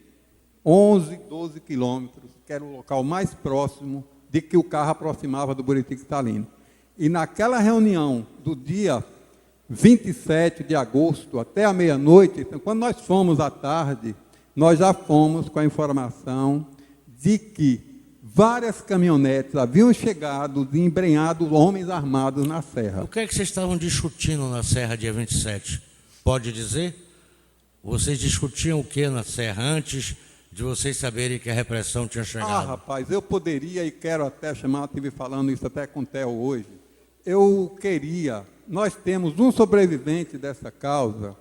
11, 12 quilômetros, que era o local mais próximo de que o carro aproximava do Buriti Cristalino. E naquela reunião do dia 27 de agosto, até a meia-noite, então, quando nós fomos à tarde, nós já fomos com a informação de que várias caminhonetes haviam chegado e embrenhado homens armados na serra. O que é que vocês estavam discutindo na serra dia 27? Pode dizer? Vocês discutiam o que na serra antes de vocês saberem que a repressão tinha chegado? Rapaz, eu poderia e quero até chamar, estive falando isso até com o Theo hoje, eu queria, nós temos um sobrevivente dessa causa,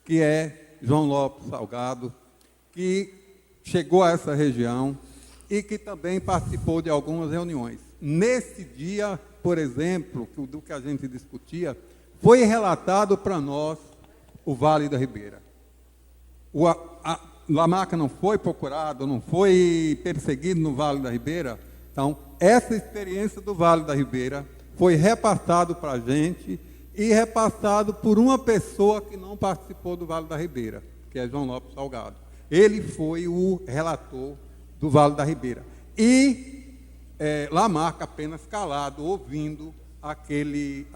que é João Lopes Salgado, que chegou a essa região e que também participou de algumas reuniões. Nesse dia, por exemplo, do que a gente discutia, foi relatado para nós o Vale da Ribeira. Lamarca não foi procurado, não foi perseguido no Vale da Ribeira. Então, essa experiência do Vale da Ribeira foi repassado para a gente e repassado por uma pessoa que não participou do Vale da Ribeira, que é João Lopes Salgado. Ele foi o relator do Vale da Ribeira. E Lamarca apenas calado, ouvindo aquele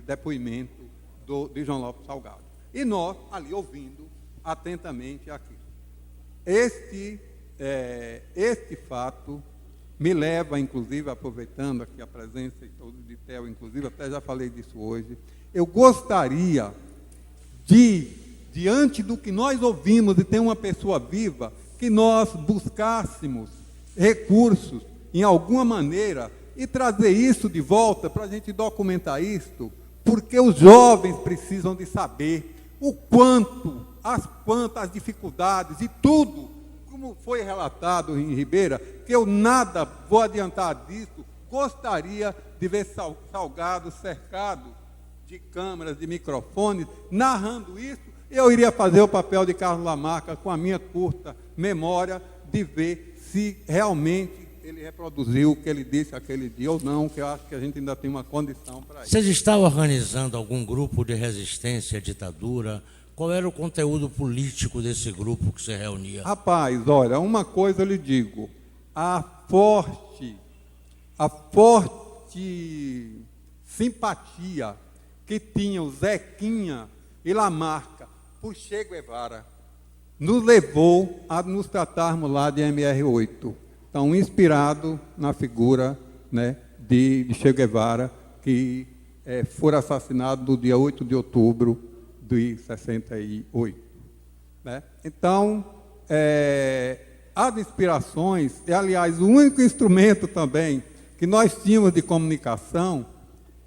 depoimento de João Lopes Salgado. E nós, ali, ouvindo atentamente aquilo. Este fato me leva, inclusive, aproveitando aqui a presença de Theo, inclusive, até já falei disso hoje, eu gostaria de, diante do que nós ouvimos e tem uma pessoa viva, que nós buscássemos recursos, em alguma maneira, e trazer isso de volta para a gente documentar isto, porque os jovens precisam de saber o quanto, as dificuldades e tudo, como foi relatado em Ribeira, que eu nada vou adiantar disso, gostaria de ver Salgado cercado de câmeras, de microfones, narrando isso. Eu iria fazer o papel de Carlos Lamarca com a minha curta memória de ver se realmente ele reproduziu o que ele disse aquele dia ou não, que eu acho que a gente ainda tem uma condição para isso. Vocês estavam organizando algum grupo de resistência à ditadura? Qual era o conteúdo político desse grupo que se reunia? Rapaz, olha, uma coisa eu lhe digo, a forte simpatia que tinha o Zequinha e Lamarca por Che Guevara nos levou a nos tratarmos lá de MR8. Então, inspirado na figura, né, de Che Guevara, que foi assassinado no dia 8 de outubro de 68. Né? Então, as inspirações, aliás, o único instrumento também que nós tínhamos de comunicação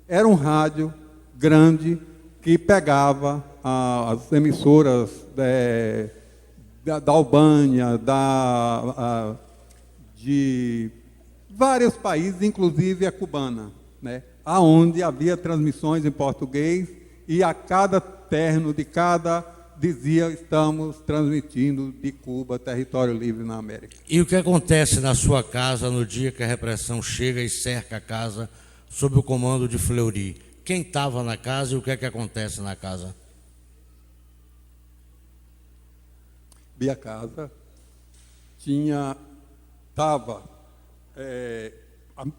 era um rádio grande que pegava as emissoras da Albânia, de vários países, inclusive a cubana, né? Aonde havia transmissões em português e a cada terno de cada dizia: estamos transmitindo de Cuba, território livre na América. E o que acontece na sua casa no dia que a repressão chega e cerca a casa sob o comando de Fleury? Quem estava na casa e o que é que acontece na casa? Minha casa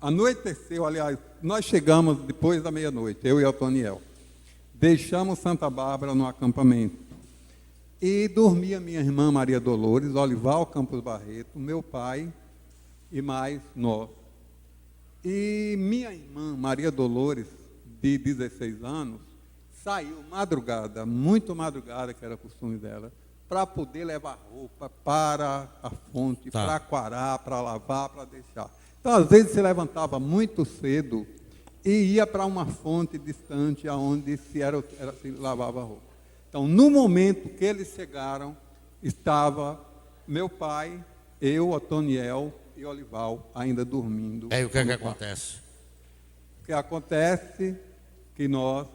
anoiteceu, aliás, nós chegamos depois da meia-noite, eu e Otoniel. Deixamos Santa Bárbara no acampamento. E dormia minha irmã Maria Dolores, Olival Campos Barreto, meu pai e mais nós. E minha irmã Maria Dolores, de 16 anos, saiu madrugada, muito madrugada, que era costume dela, para poder levar roupa para a fonte, para quarar, para lavar, para deixar. Então, às vezes, se levantava muito cedo e ia para uma fonte distante, onde se lavava roupa. Então, no momento que eles chegaram, estava meu pai, eu, Otoniel e Olival ainda dormindo. E aí o que é que acontece? O que acontece que nós,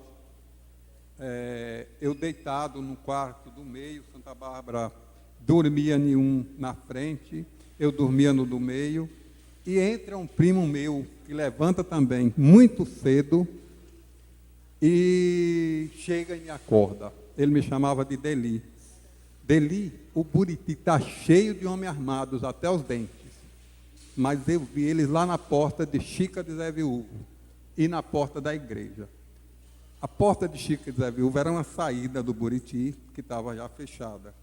eu deitado no quarto do meio, Santa Bárbara dormia em um na frente, eu dormia no do meio, e entra um primo meu, que levanta também muito cedo, e chega e me acorda. Ele me chamava de Deli. Deli, o Buriti está cheio de homens armados até os dentes, mas eu vi eles lá na porta de Chica de Zé Viúvo e na porta da igreja. A porta de Chica de Zé Viúvo era uma saída do Buriti, que estava já fechada,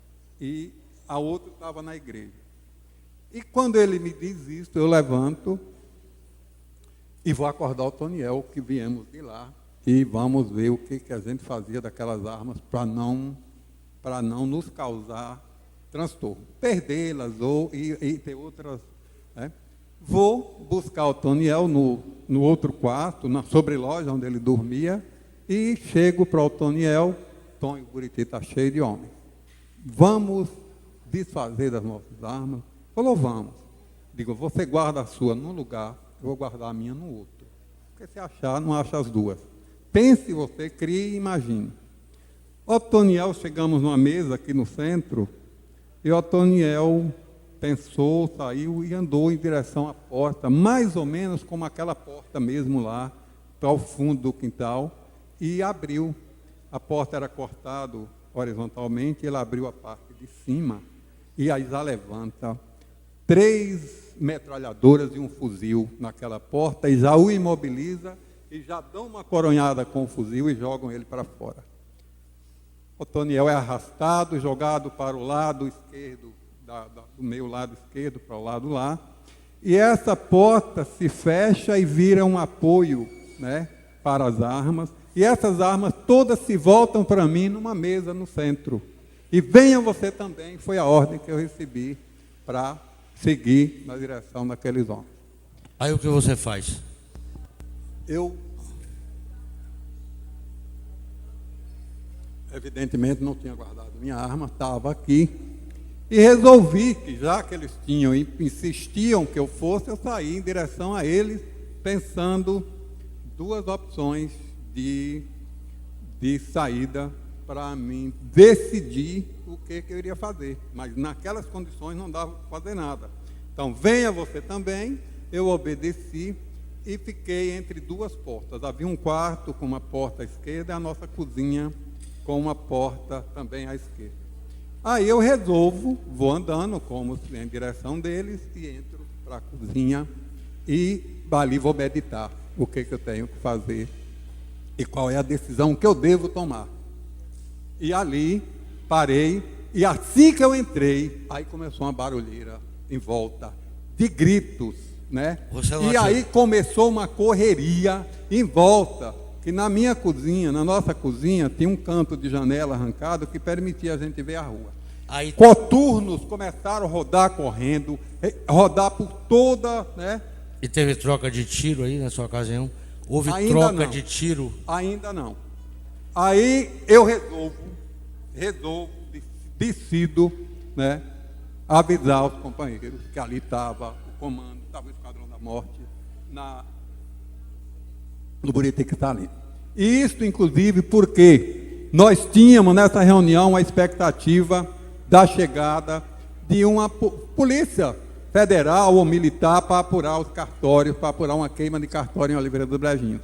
e a outra estava na igreja. E quando ele me diz isso, eu levanto e vou acordar o Toniel, que viemos de lá, e vamos ver o que a gente fazia daquelas armas para não nos causar transtorno. Perdê-las e ter outras. Né? Vou buscar o Toniel no outro quarto, na sobreloja onde ele dormia, e chego para o Toniel Tom, o Buriti está cheio de homens. Vamos desfazer das nossas armas? Falou, vamos. Digo, você guarda a sua num lugar, eu vou guardar a minha no outro. Porque se achar, não acha as duas. Pense você, crie e imagine. Otoniel, chegamos numa mesa aqui no centro, e Otoniel pensou, saiu e andou em direção à porta, mais ou menos como aquela porta mesmo lá, para o fundo do quintal, e abriu. A porta era cortada horizontalmente, ele abriu a parte de cima, e aí já levanta 3 metralhadoras e um fuzil naquela porta, e já o imobiliza, e já dão uma coronhada com o fuzil e jogam ele para fora. Otoniel é arrastado, jogado para o lado esquerdo, do meio lado esquerdo para o lado lá, e essa porta se fecha e vira um apoio, né, para as armas, e essas armas todas se voltam para mim numa mesa no centro. E venha você também, foi a ordem que eu recebi para seguir na direção daqueles homens. Aí o que você faz? Eu, evidentemente, não tinha guardado minha arma, estava aqui, e resolvi que, já que eles insistiam que eu fosse, eu saí em direção a eles, pensando 2 opções de saída para mim decidir o que eu iria fazer. Mas naquelas condições não dava para fazer nada. Então, venha você também, eu obedeci e fiquei entre 2 portas. Havia um quarto com uma porta à esquerda e a nossa cozinha com uma porta também à esquerda. Aí eu resolvo, vou andando como em direção deles e entro para a cozinha e ali vou meditar o que eu tenho que fazer e qual é a decisão que eu devo tomar. E ali parei, e assim que eu entrei, aí começou uma barulheira em volta, de gritos, né? E aí começou uma correria em volta, que na minha cozinha, na nossa cozinha, tinha um canto de janela arrancado que permitia a gente ver a rua. Aí coturnos começaram a rodar correndo, rodar por toda, né? E teve troca de tiro aí na sua ocasião? Houve ainda troca não. de tiro? Ainda não. Aí eu decido, né, avisar os companheiros que ali estava o comando, estava o Esquadrão da Morte, no Buriti que está ali. E isso, inclusive, porque nós tínhamos nessa reunião a expectativa da chegada de uma polícia federal ou militar para apurar os cartórios, para apurar uma queima de cartório em Oliveira do Brejinho.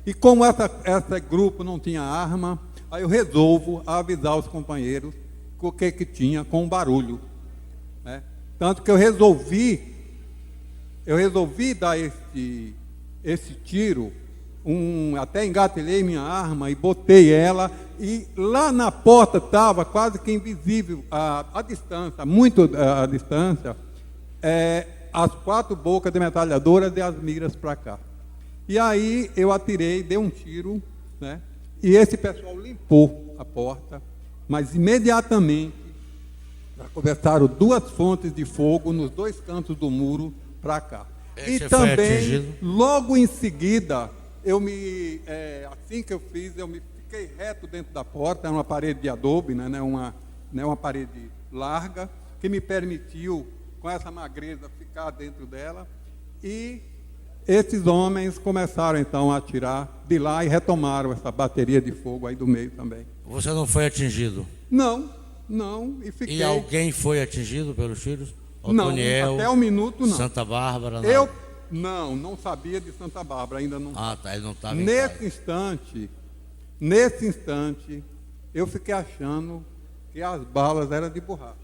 E como esse grupo não tinha arma, aí eu resolvo avisar os companheiros o que tinha com o barulho, né? Tanto que eu resolvi dar esse tiro, até engatilhei minha arma e botei ela, e lá na porta estava quase que invisível, a distância, muito a distância, as 4 bocas de metralhadoras e as miras para cá. E aí eu atirei, dei um tiro, né? E esse pessoal limpou a porta, mas imediatamente já começaram 2 fontes de fogo nos 2 cantos do muro para cá. E também, logo em seguida, assim que eu fiz, eu me fiquei reto dentro da porta, era uma parede de adobe, né? Uma parede larga, que me permitiu, com essa magreza, ficar dentro dela, e esses homens começaram então a atirar de lá e retomaram essa bateria de fogo aí do meio também. Você não foi atingido? Não, e fiquei... E alguém foi atingido pelos tiros? Otoniel, não, até o minuto não. Santa Bárbara? Não. Não sabia de Santa Bárbara, ainda não. Tá, ele não estava Nesse instante, eu fiquei achando que as balas eram de borracha.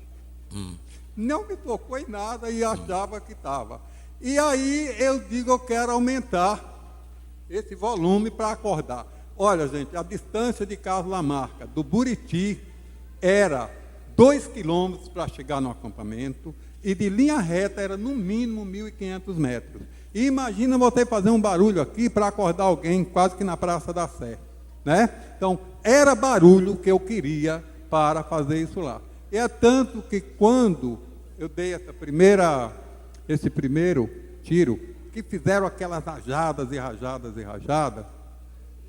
Não me tocou em nada e achava que estava. E aí eu digo, eu quero aumentar esse volume para acordar. Olha, gente, a distância de Carlos Lamarca, do Buriti, era 2 quilômetros para chegar no acampamento, e de linha reta era no mínimo 1.500 metros. E imagina você fazer um barulho aqui para acordar alguém quase que na Praça da Sé, né? Então, era barulho que eu queria para fazer isso lá. E é tanto que quando eu dei esse primeiro tiro, que fizeram aquelas rajadas,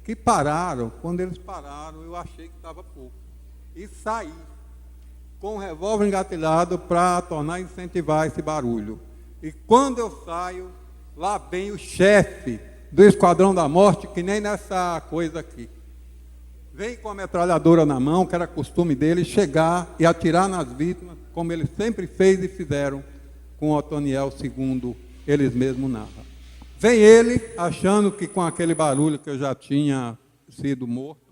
que pararam. Quando eles pararam, eu achei que estava pouco. e saí com o revólver engatilhado para tornar incentivar esse barulho. E quando eu saio, lá vem o chefe do Esquadrão da Morte, que nem nessa coisa aqui. Vem com a metralhadora na mão, que era costume dele, chegar e atirar nas vítimas, como ele sempre fez e fizeram com o Otoniel, segundo eles mesmos narram. Vem ele, achando que com aquele barulho que eu já tinha sido morto.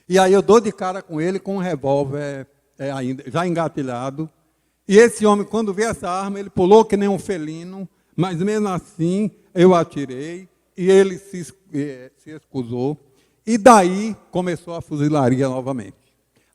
E aí eu dou de cara com ele com um revólver ainda, já engatilhado. E esse homem, quando vê essa arma, ele pulou que nem um felino, mas mesmo assim eu atirei e ele se excusou. E daí começou a fuzilaria novamente.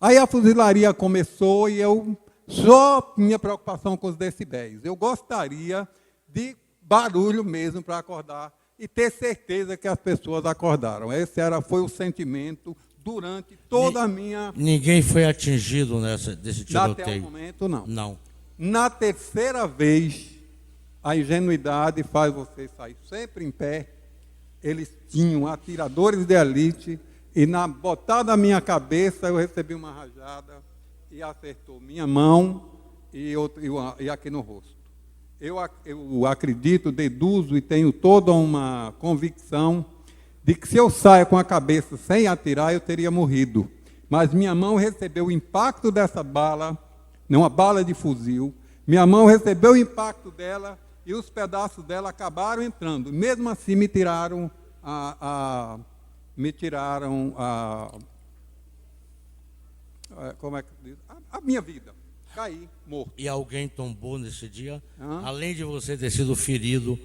Aí a fuzilaria começou e eu só tinha preocupação com os decibéis. Eu gostaria de barulho mesmo para acordar e ter certeza que as pessoas acordaram. Esse foi o sentimento durante toda a minha... Ninguém foi atingido desse tiroteio? Até o momento, não. Não. Na terceira vez, a ingenuidade faz você sair sempre em pé. Eles tinham atiradores de elite e na botada da minha cabeça eu recebi uma rajada e acertou minha mão e aqui no rosto. Eu acredito, deduzo e tenho toda uma convicção de que se eu saio com a cabeça sem atirar, eu teria morrido. Mas minha mão recebeu o impacto dessa bala, não uma bala de fuzil, minha mão recebeu o impacto dela e os pedaços dela acabaram entrando. Mesmo assim, me tiraram a minha vida. Caí morto. E alguém tombou nesse dia? Além de você ter sido ferido,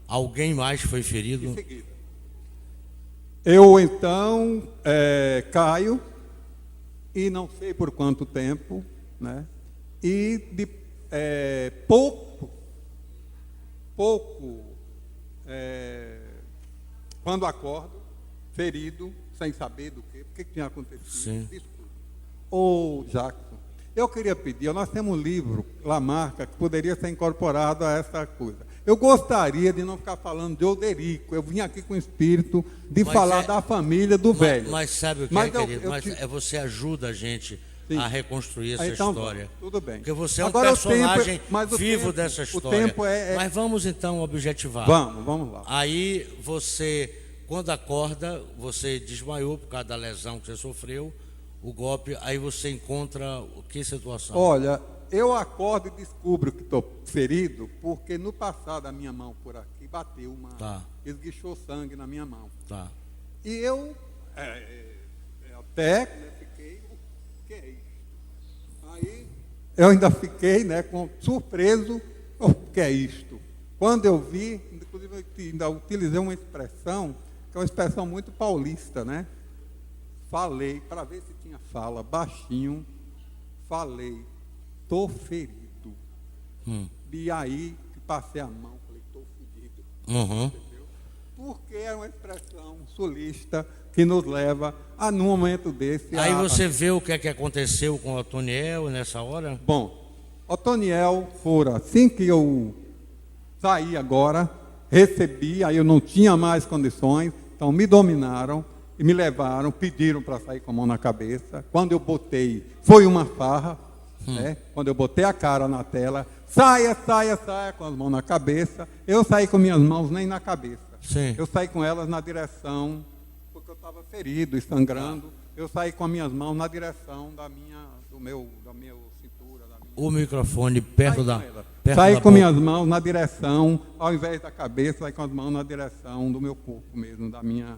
alguém mais foi ferido? Em seguida. Eu, então, caio, e não sei por quanto tempo, né? E quando acordo, ferido, sem saber do que tinha acontecido. Sim. Desculpa. Ô, Jackson, eu queria pedir, nós temos um livro, Lamarca, que poderia ser incorporado a essa coisa. Eu gostaria de não ficar falando de Oderico. Eu vim aqui com o espírito de falar da família do velho. Mas sabe o que querido? Você ajuda a gente a reconstruir essa história. Tudo bem. Porque você é um personagem vivo dessa história. Mas vamos então objetivar. Vamos lá. Aí você, quando acorda, você desmaiou por causa da lesão que você sofreu, o golpe, aí você encontra que situação? Olha, eu acordo e descubro que estou ferido, porque no passado a minha mão por aqui bateu esguichou sangue na minha mão. Tá. E eu até fiquei, o que é isso? Aí eu ainda fiquei surpreso, o que é isto? Quando eu vi, inclusive eu ainda utilizei uma expressão, que é uma expressão muito paulista, né? Falei, para ver se tinha fala, baixinho, falei, estou ferido. E aí, passei a mão, falei, estou ferido. Entendeu? Porque é uma expressão sulista que nos leva a, num momento desse... Aí você vê o que é que aconteceu com o Otoniel nessa hora? Bom, Otoniel fora, assim que eu saí agora, recebi, aí eu não tinha mais condições, então me dominaram, e me levaram, pediram para sair com a mão na cabeça. Quando eu botei, foi uma farra, né? Quando eu botei a cara na tela, saia, com as mãos na cabeça. Eu saí com minhas mãos nem na cabeça. Sim. Eu saí com elas na direção, porque eu estava ferido e sangrando. Eu saí com as minhas mãos na direção da minha cintura. O microfone perto da Saí com minhas mãos na direção, ao invés da cabeça, saí com as mãos na direção do meu corpo mesmo, da minha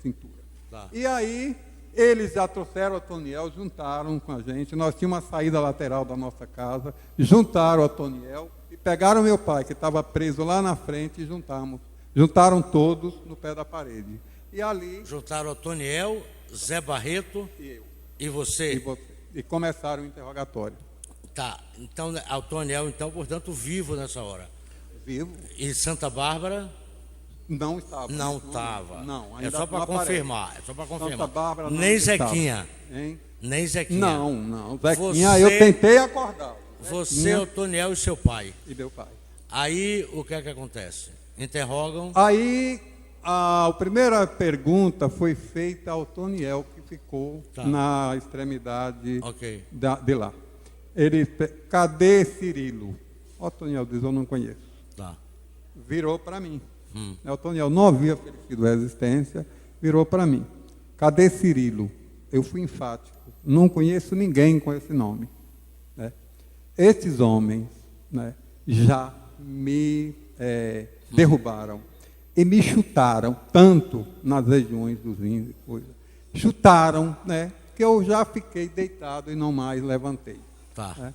cintura. Tá. E aí, eles já trouxeram o Otoniel, juntaram com a gente. Nós tínhamos uma saída lateral da nossa casa, juntaram o Otoniel e pegaram meu pai, que estava preso lá na frente, e juntaram todos no pé da parede. E ali... Juntaram o Otoniel, Zé Barreto e eu. E você? E começaram o interrogatório. Tá, então, o Otoniel, portanto, vivo nessa hora. Vivo. E Santa Bárbara? Não estava. Não estava. Não, é só para confirmar. Santa Bárbara não Nem Zequinha. Hein? Nem Zequinha. Não. Zequinha, eu tentei acordar. Você, Otoniel e seu pai. E meu pai. Aí, o que é que acontece? Interrogam. Aí, a primeira pergunta foi feita ao Otoniel, que ficou Tá. na extremidade Ok. de lá. Ele, cadê Cirilo? Otoniel diz, eu não conheço. Tá. Virou para mim. Otoniel não havia oferecido resistência, virou para mim. Cadê Cirilo? Eu fui enfático. Não conheço ninguém com esse nome. Né? Esses homens, né, já me derrubaram e me chutaram tanto nas regiões dos rins, chutaram, né, que eu já fiquei deitado e não mais levantei. Tá. Né?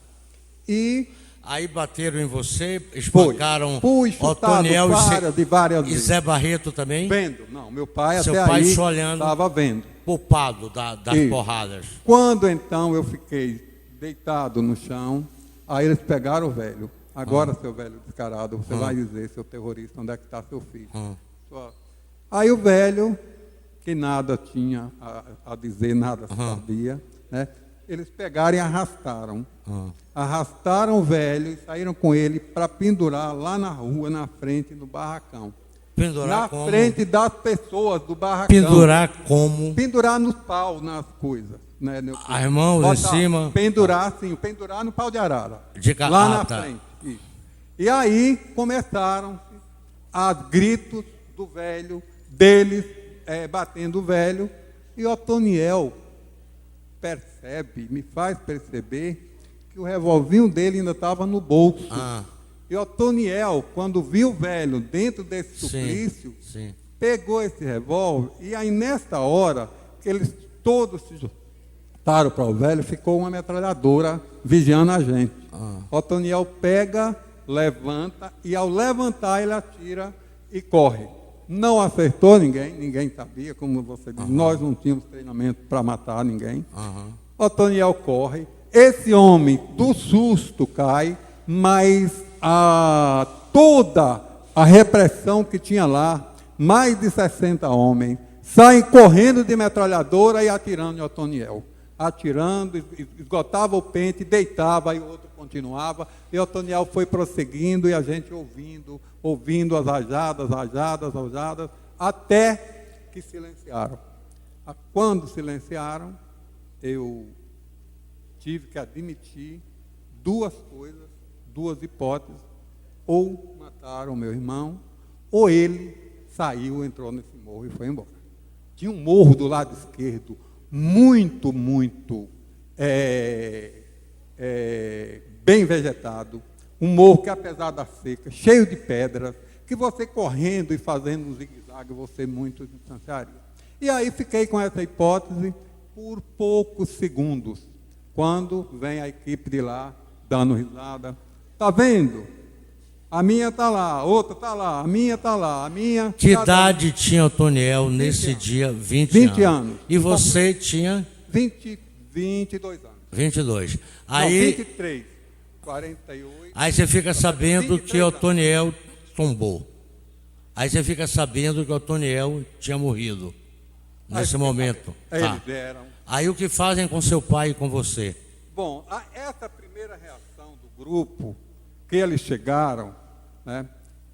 E Aí bateram em você, espancaram fui chutado Otoniel várias e vezes. Zé Barreto também, Vendo, não, meu pai Seu até pai aí só olhando. estava vendo. poupado das Isso. porradas. Quando então eu fiquei deitado no chão, aí eles pegaram o velho. Agora, seu velho descarado, você vai dizer, seu terrorista, onde é que está seu filho? Aí o velho, que nada tinha a dizer, nada sabia, né? Eles pegaram e arrastaram. Arrastaram o velho e saíram com ele para pendurar lá na rua, na frente do barracão. Pendurar Na como? frente das pessoas do barracão. Pendurar como? Pendurar nos pau, nas coisas. Né? As mãos em cima? Pendurar, sim. Pendurar no pau de arara. De lá na tá. frente. Isso. E aí começaram os gritos do velho, deles batendo o velho. E Otoniel percebe, me faz perceber que o revolvinho dele ainda estava no bolso. E Otoniel, quando viu o velho dentro desse suplício, Sim. pegou esse revólver e aí nessa hora que eles todos se juntaram para o velho, ficou uma metralhadora vigiando a gente. Otoniel pega, levanta e ao levantar ele atira e corre. Não acertou ninguém sabia, como você disse, nós não tínhamos treinamento para matar ninguém. Otoniel corre, esse homem do susto cai, mas toda a repressão que tinha lá, mais de 60 homens, saem correndo de metralhadora e atirando em Otoniel. Atirando, esgotava o pente, deitava, e o outro continuava, e Otoniel foi prosseguindo, e a gente ouvindo as rajadas, até que silenciaram. Quando silenciaram, eu tive que admitir duas coisas, duas hipóteses: ou mataram meu irmão, ou ele saiu, entrou nesse morro e foi embora. Tinha um morro do lado esquerdo, muito bem vegetado, um morro que, apesar da seca, cheio de pedras, que você correndo e fazendo um zigue-zague, você muito distanciaria. E aí fiquei com essa hipótese por poucos segundos, quando vem a equipe de lá, dando risada. Está vendo? A minha está lá, a outra está lá, a minha está lá, a minha... Que idade tinha Otoniel nesse anos. dia? 20 anos. E você tinha? 22 anos. 22. Não, Aí, 23, 48... aí você fica sabendo 23 que Otoniel tombou. Aí você fica sabendo que Otoniel tinha morrido nesse momento. Eles deram. Aí o que fazem com seu pai e com você? Bom, essa primeira reação do grupo, que eles chegaram, né,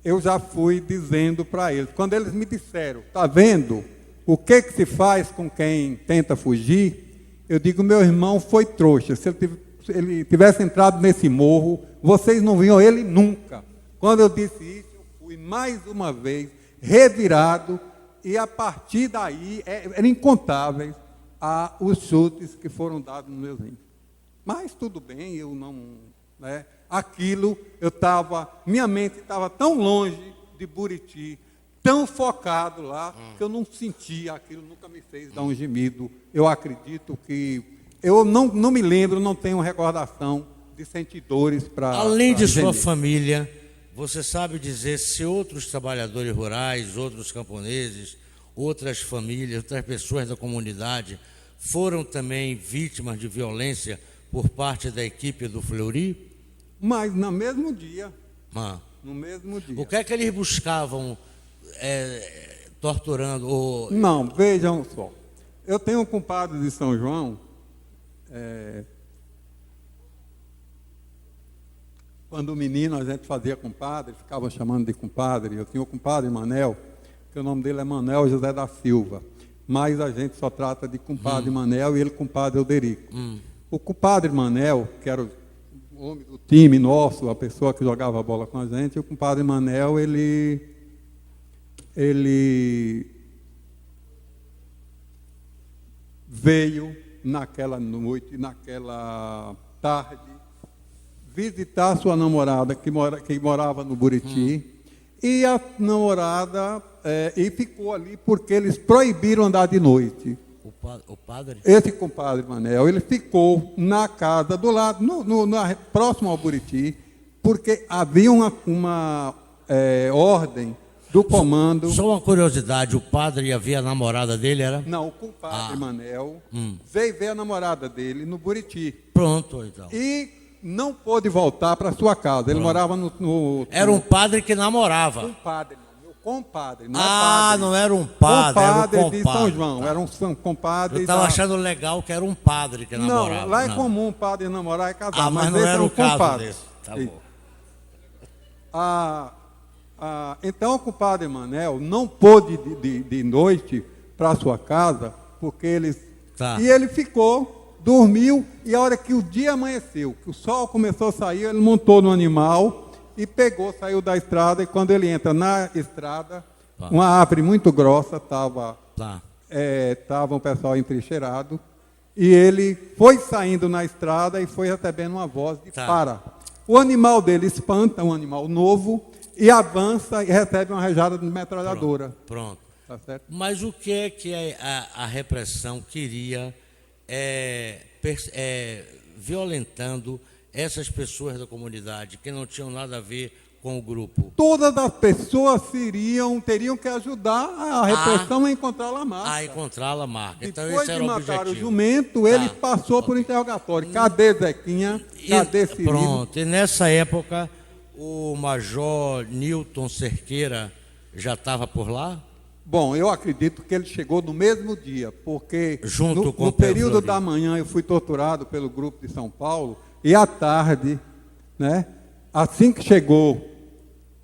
eu já fui dizendo para eles. Quando eles me disseram, está vendo o que se faz com quem tenta fugir? Eu digo, meu irmão foi trouxa. Se ele tivesse entrado nesse morro, vocês não viam ele nunca. Quando eu disse isso, eu fui mais uma vez revirado, e a partir daí eram incontáveis os chutes que foram dados nos meus rins. Mas tudo bem, eu não... Né, aquilo, minha mente estava tão longe de Buriti, tão focado lá, que eu não sentia aquilo, nunca me fez dar um gemido. Eu acredito que... Eu não me lembro, não tenho recordação de sentir dores para... Além de sua família, você sabe dizer se outros trabalhadores rurais, outros camponeses, outras famílias, outras pessoas da comunidade foram também vítimas de violência por parte da equipe do Fleury? Mas no mesmo dia. No mesmo dia. O que é que eles buscavam torturando? Não, vejam só. Eu tenho um compadre de São João. Quando menino a gente fazia compadre, ficava chamando de compadre. Eu tinha um compadre, Manel, que o nome dele é Manel José da Silva. mas a gente só trata de compadre Manel e ele compadre Euderico. O compadre Manel, que era o homem do time nosso, a pessoa que jogava a bola com a gente, o compadre Manel, ele veio naquela noite, naquela tarde, visitar sua namorada, que morava no Buriti, e a namorada e ficou ali porque eles proibiram andar de noite. O padre? Esse compadre Manel, ele ficou na casa do lado, próximo ao Buriti, porque havia uma ordem do comando. Só uma curiosidade, o padre havia a namorada dele, era? Não, o compadre Manel veio ver a namorada dele no Buriti. Pronto, então. E não pôde voltar para sua casa. Ele morava no... Era um padre que namorava. Compadre, meu compadre, não é Ah, padre. não era um padre, Compadre era um de compadre. São João, era um compadre... Eu estava achando legal que era um padre que namorava. Não, lá é comum padre namorar e casar, Ah, mas não esse era o um caso compadre. desse. Tá E- bom. Então o compadre Manel não pôde de noite para sua casa, porque eles... Tá. E ele ficou, dormiu, e a hora que o dia amanheceu, que o sol começou a sair, ele montou no animal e saiu da estrada, e quando ele entra na estrada, uma árvore muito grossa, estava um pessoal entrincheirado, e ele foi saindo na estrada e foi recebendo uma voz de para. O animal dele espanta, um animal novo, e avança e recebe uma rajada de metralhadora. Pronto. Tá certo? Mas o que é que a repressão queria violentando essas pessoas da comunidade que não tinham nada a ver com o grupo? Todas as pessoas teriam que ajudar a repressão a encontrar Lamarca. A encontrar Lamarca. Então Depois esse de era o matar o objetivo. jumento, ele passou por interrogatório. Cadê Zequinha? Cadê Cirilo? Pronto. E nessa época, o Major Newton Cerqueira já estava por lá? Bom, eu acredito que ele chegou no mesmo dia, porque Junto com no o Pedro período Fleury. da manhã eu fui torturado pelo grupo de São Paulo, e à tarde, né, assim que chegou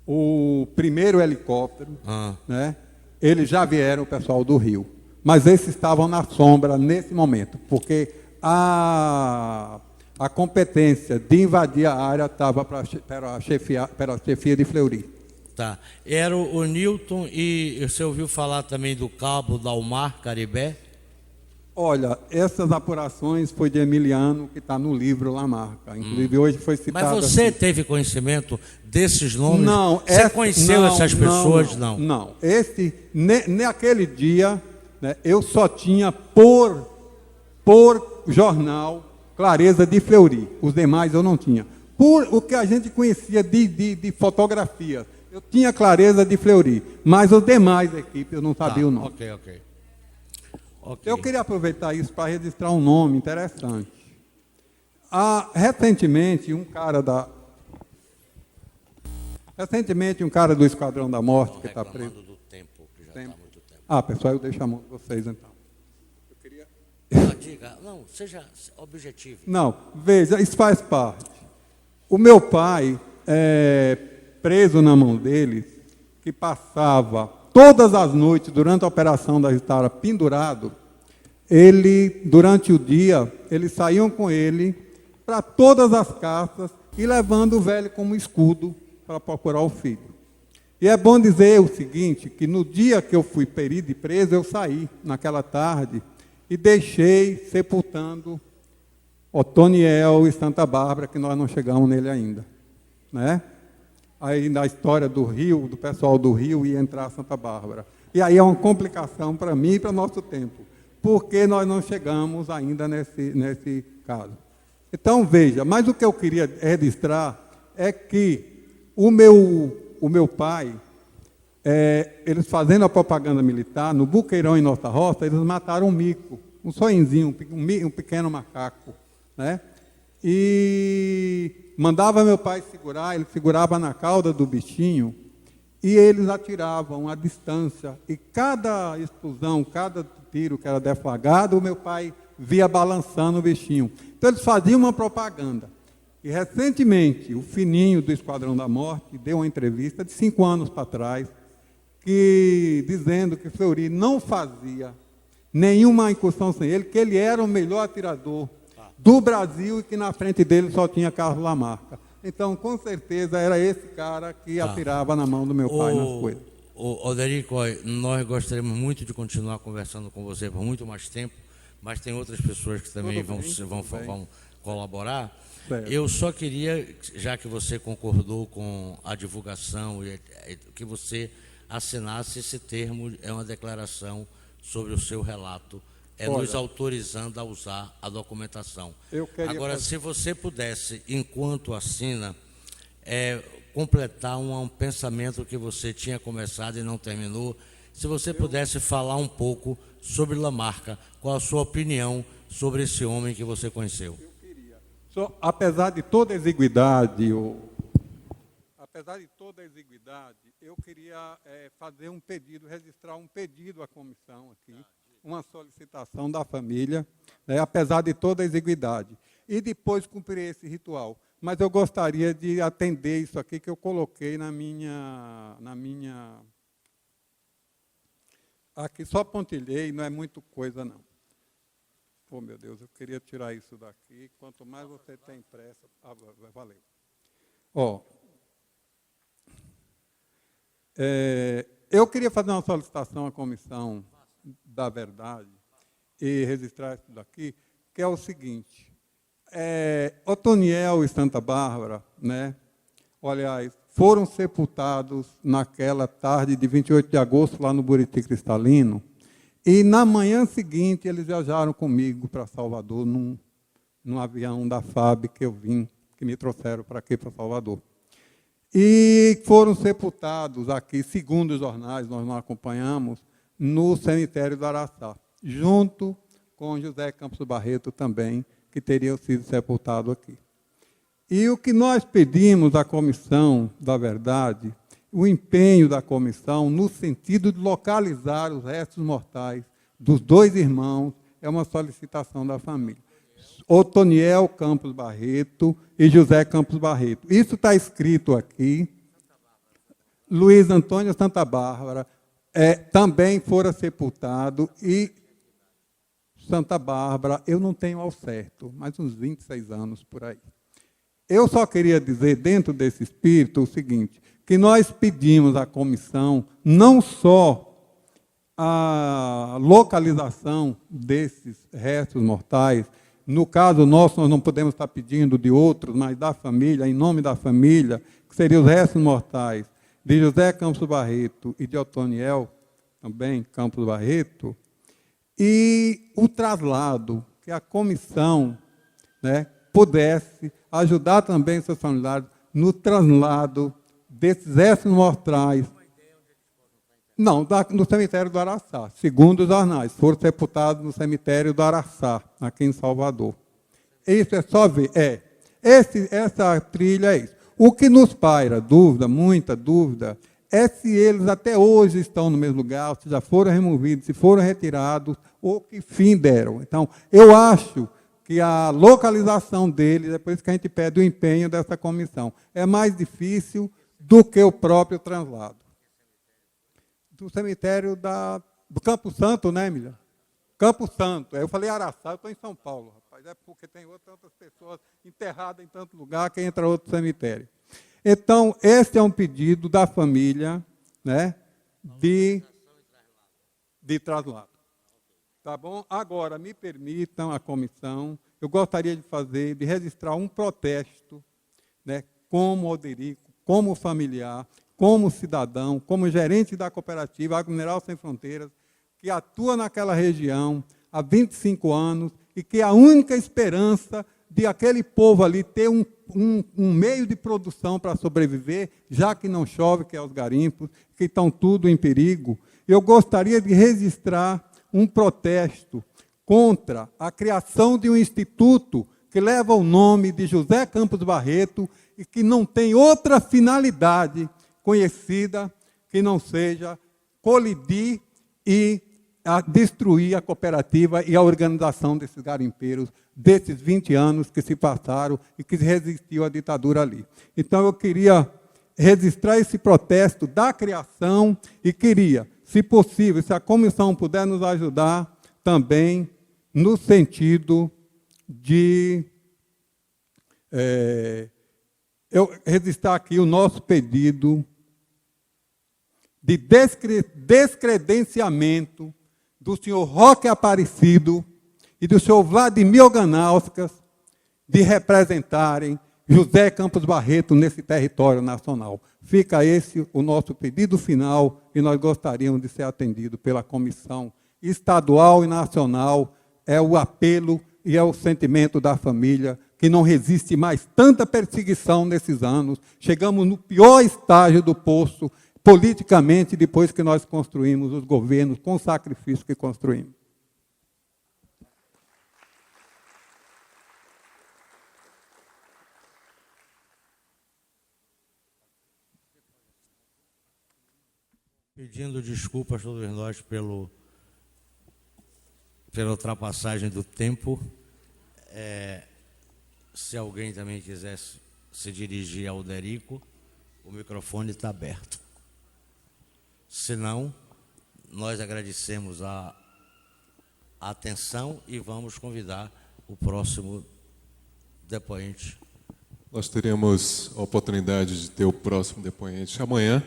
o primeiro helicóptero, né, eles já vieram, o pessoal do Rio. Mas esses estavam na sombra nesse momento, porque a competência de invadir a área estava para a chefia de Fleury. Tá. Era o Newton e você ouviu falar também do Cabo Dalmar Caribé? Olha, essas apurações foi de Emiliano, que está no livro Lamarca. Inclusive, hoje foi citado... Mas você assim. teve conhecimento desses nomes? Não. Você conheceu essas pessoas? Não. Não. Naquele dia, né, eu só tinha por jornal Clareza de Fleury. Os demais eu não tinha. Por o que a gente conhecia de fotografia. Eu tinha Clareza de Fleury, mas os demais equipes eu não sabia o nome. Ok. Eu queria aproveitar isso para registrar um nome interessante. Recentemente, um cara do Esquadrão da Morte, que está preso... do tempo, que já está muito tempo. Pessoal, eu deixo a mão de vocês, então. Diga, não, seja objetivo. Não, veja, isso faz parte. O meu pai, preso na mão deles, que passava todas as noites, durante a operação da Estara, pendurado, durante o dia, eles saíam com ele para todas as caças e levando o velho como escudo para procurar o filho. E é bom dizer o seguinte, que no dia que eu fui ferido e preso, eu saí, naquela tarde, e deixei sepultando Otoniel e Santa Bárbara, que nós não chegamos nele ainda, né? Aí na história do Rio, do pessoal do Rio, ia entrar Santa Bárbara. E aí é uma complicação para mim e para nosso tempo, porque nós não chegamos ainda nesse caso. Então, veja, mas o que eu queria registrar é que o meu pai, eles fazendo a propaganda militar, no Buqueirão, em Nossa Roça, eles mataram um mico, um sonhozinho, um pequeno macaco, né? E mandava meu pai segurar, ele segurava na cauda do bichinho e eles atiravam à distância. E cada explosão, cada tiro que era deflagrado, o meu pai via balançando o bichinho. Então eles faziam uma propaganda. E recentemente, o Fininho do Esquadrão da Morte deu uma entrevista de 5 anos para trás, dizendo que Fleury não fazia nenhuma incursão sem ele, que ele era o melhor atirador do Brasil e que na frente dele só tinha Carlos Lamarca. Então, com certeza, era esse cara que atirava na mão do meu pai nas coisas. Oderico, nós gostaríamos muito de continuar conversando com você por muito mais tempo, mas tem outras pessoas que também vão colaborar. Certo. Eu só queria, já que você concordou com a divulgação, que você assinasse esse termo, é uma declaração sobre o seu relato, nos autorizando a usar a documentação. Agora, se você pudesse, enquanto assina, completar um pensamento que você tinha começado e não terminou, se você pudesse falar um pouco sobre Lamarca, qual a sua opinião sobre esse homem que você conheceu? Apesar de toda a exiguidade, eu queria fazer um pedido, registrar um pedido à comissão aqui, uma solicitação da família, apesar de toda a exiguidade. E depois cumprir esse ritual. Mas eu gostaria de atender isso aqui que eu coloquei na minha aqui só pontilhei, não é muito coisa não. Oh, meu Deus, eu queria tirar isso daqui. Quanto mais você tem pressa, valeu. Eu queria fazer uma solicitação à Comissão da Verdade e registrar isso daqui, que é o seguinte. Otoniel e Santa Bárbara, aliás, foram sepultados naquela tarde de 28 de agosto, lá no Buriti Cristalino, e na manhã seguinte eles viajaram comigo para Salvador, num avião da FAB que eu vim, que me trouxeram para aqui, para Salvador. E foram sepultados aqui, segundo os jornais, nós não acompanhamos, no cemitério do Araçá, junto com José Campos Barreto também, que teriam sido sepultados aqui. E o que nós pedimos à Comissão da Verdade, o empenho da comissão no sentido de localizar os restos mortais dos dois irmãos, é uma solicitação da família. Otoniel Campos Barreto e José Campos Barreto. Isso está escrito aqui. Luiz Antônio Santa Bárbara também fora sepultado e Santa Bárbara, eu não tenho ao certo, mas uns 26 anos por aí. Eu só queria dizer, dentro desse espírito, o seguinte, que nós pedimos à comissão não só a localização desses restos mortais, no caso nosso, nós não podemos estar pedindo de outros, mas da família, em nome da família, que seriam os restos mortais de José Campos Barreto e de Otoniel, também Campos Barreto, e o traslado, que a comissão pudesse ajudar também seus familiares no traslado desses restos mortais. Não, no cemitério do Araçá, segundo os jornais, foram sepultados no cemitério do Araçá, aqui em Salvador. Isso é só ver, essa trilha é isso. O que nos paira dúvida, muita dúvida, é se eles até hoje estão no mesmo lugar, se já foram removidos, se foram retirados, ou que fim deram. Então, eu acho que a localização deles, é por isso que a gente pede o empenho dessa comissão, é mais difícil do que o próprio translado. Do cemitério do Campo Santo, né, Emília? Campo Santo. Eu falei Araçá, eu estou em São Paulo, rapaz. É porque tem tantas pessoas enterradas em tanto lugar que entra outro cemitério. Então, esse é um pedido da família, de traslado. Tá bom? Agora, me permitam, a comissão, eu gostaria de registrar um protesto, como Oderico, como familiar, como cidadão, como gerente da cooperativa Água Mineral Sem Fronteiras, que atua naquela região há 25 anos e que é a única esperança de aquele povo ali ter um meio de produção para sobreviver, já que não chove, que é os garimpos, que estão tudo em perigo. Eu gostaria de registrar um protesto contra a criação de um instituto que leva o nome de José Campos Barreto e que não tem outra finalidade conhecida que não seja colidir e destruir a cooperativa e a organização desses garimpeiros, desses 20 anos que se passaram e que resistiu à ditadura ali. Então, eu queria registrar esse protesto da criação e queria, se possível, se a comissão puder nos ajudar, também no sentido de eu registrar aqui o nosso pedido de descredenciamento do senhor Roque Aparecido e do senhor Vladimir Oganauskas de representarem José Campos Barreto nesse território nacional. Fica esse o nosso pedido final e nós gostaríamos de ser atendidos pela comissão estadual e nacional. É o apelo e é o sentimento da família que não resiste mais tanta perseguição nesses anos. Chegamos no pior estágio do poço, politicamente, depois que nós construímos os governos com o sacrifício que construímos. Pedindo desculpas a todos nós pela ultrapassagem do tempo. Se alguém também quisesse se dirigir ao Derico, o microfone está aberto. Se não, nós agradecemos a atenção e vamos convidar o próximo depoente. Nós teremos a oportunidade de ter o próximo depoente amanhã,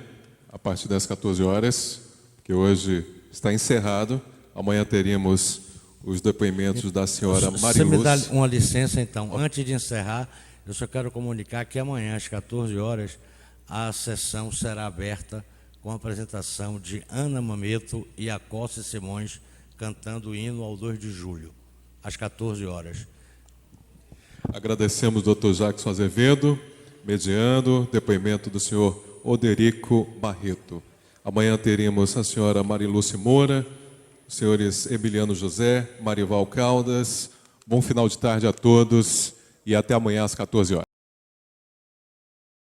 a partir das 14 horas, que hoje está encerrado. Amanhã teremos os depoimentos da senhora Mariluz. Você me dá uma licença, então. Antes de encerrar, eu só quero comunicar que amanhã, às 14 horas, a sessão será aberta com a apresentação de Ana Mameto e Acócia Simões cantando o hino ao 2 de julho, às 14 horas. Agradecemos o Dr. Jackson Azevedo, mediando, depoimento do senhor Oderico Barreto. Amanhã teremos a senhora Marilúcia Moura, os senhores Emiliano José, Marival Caldas. Bom final de tarde a todos e até amanhã às 14 horas.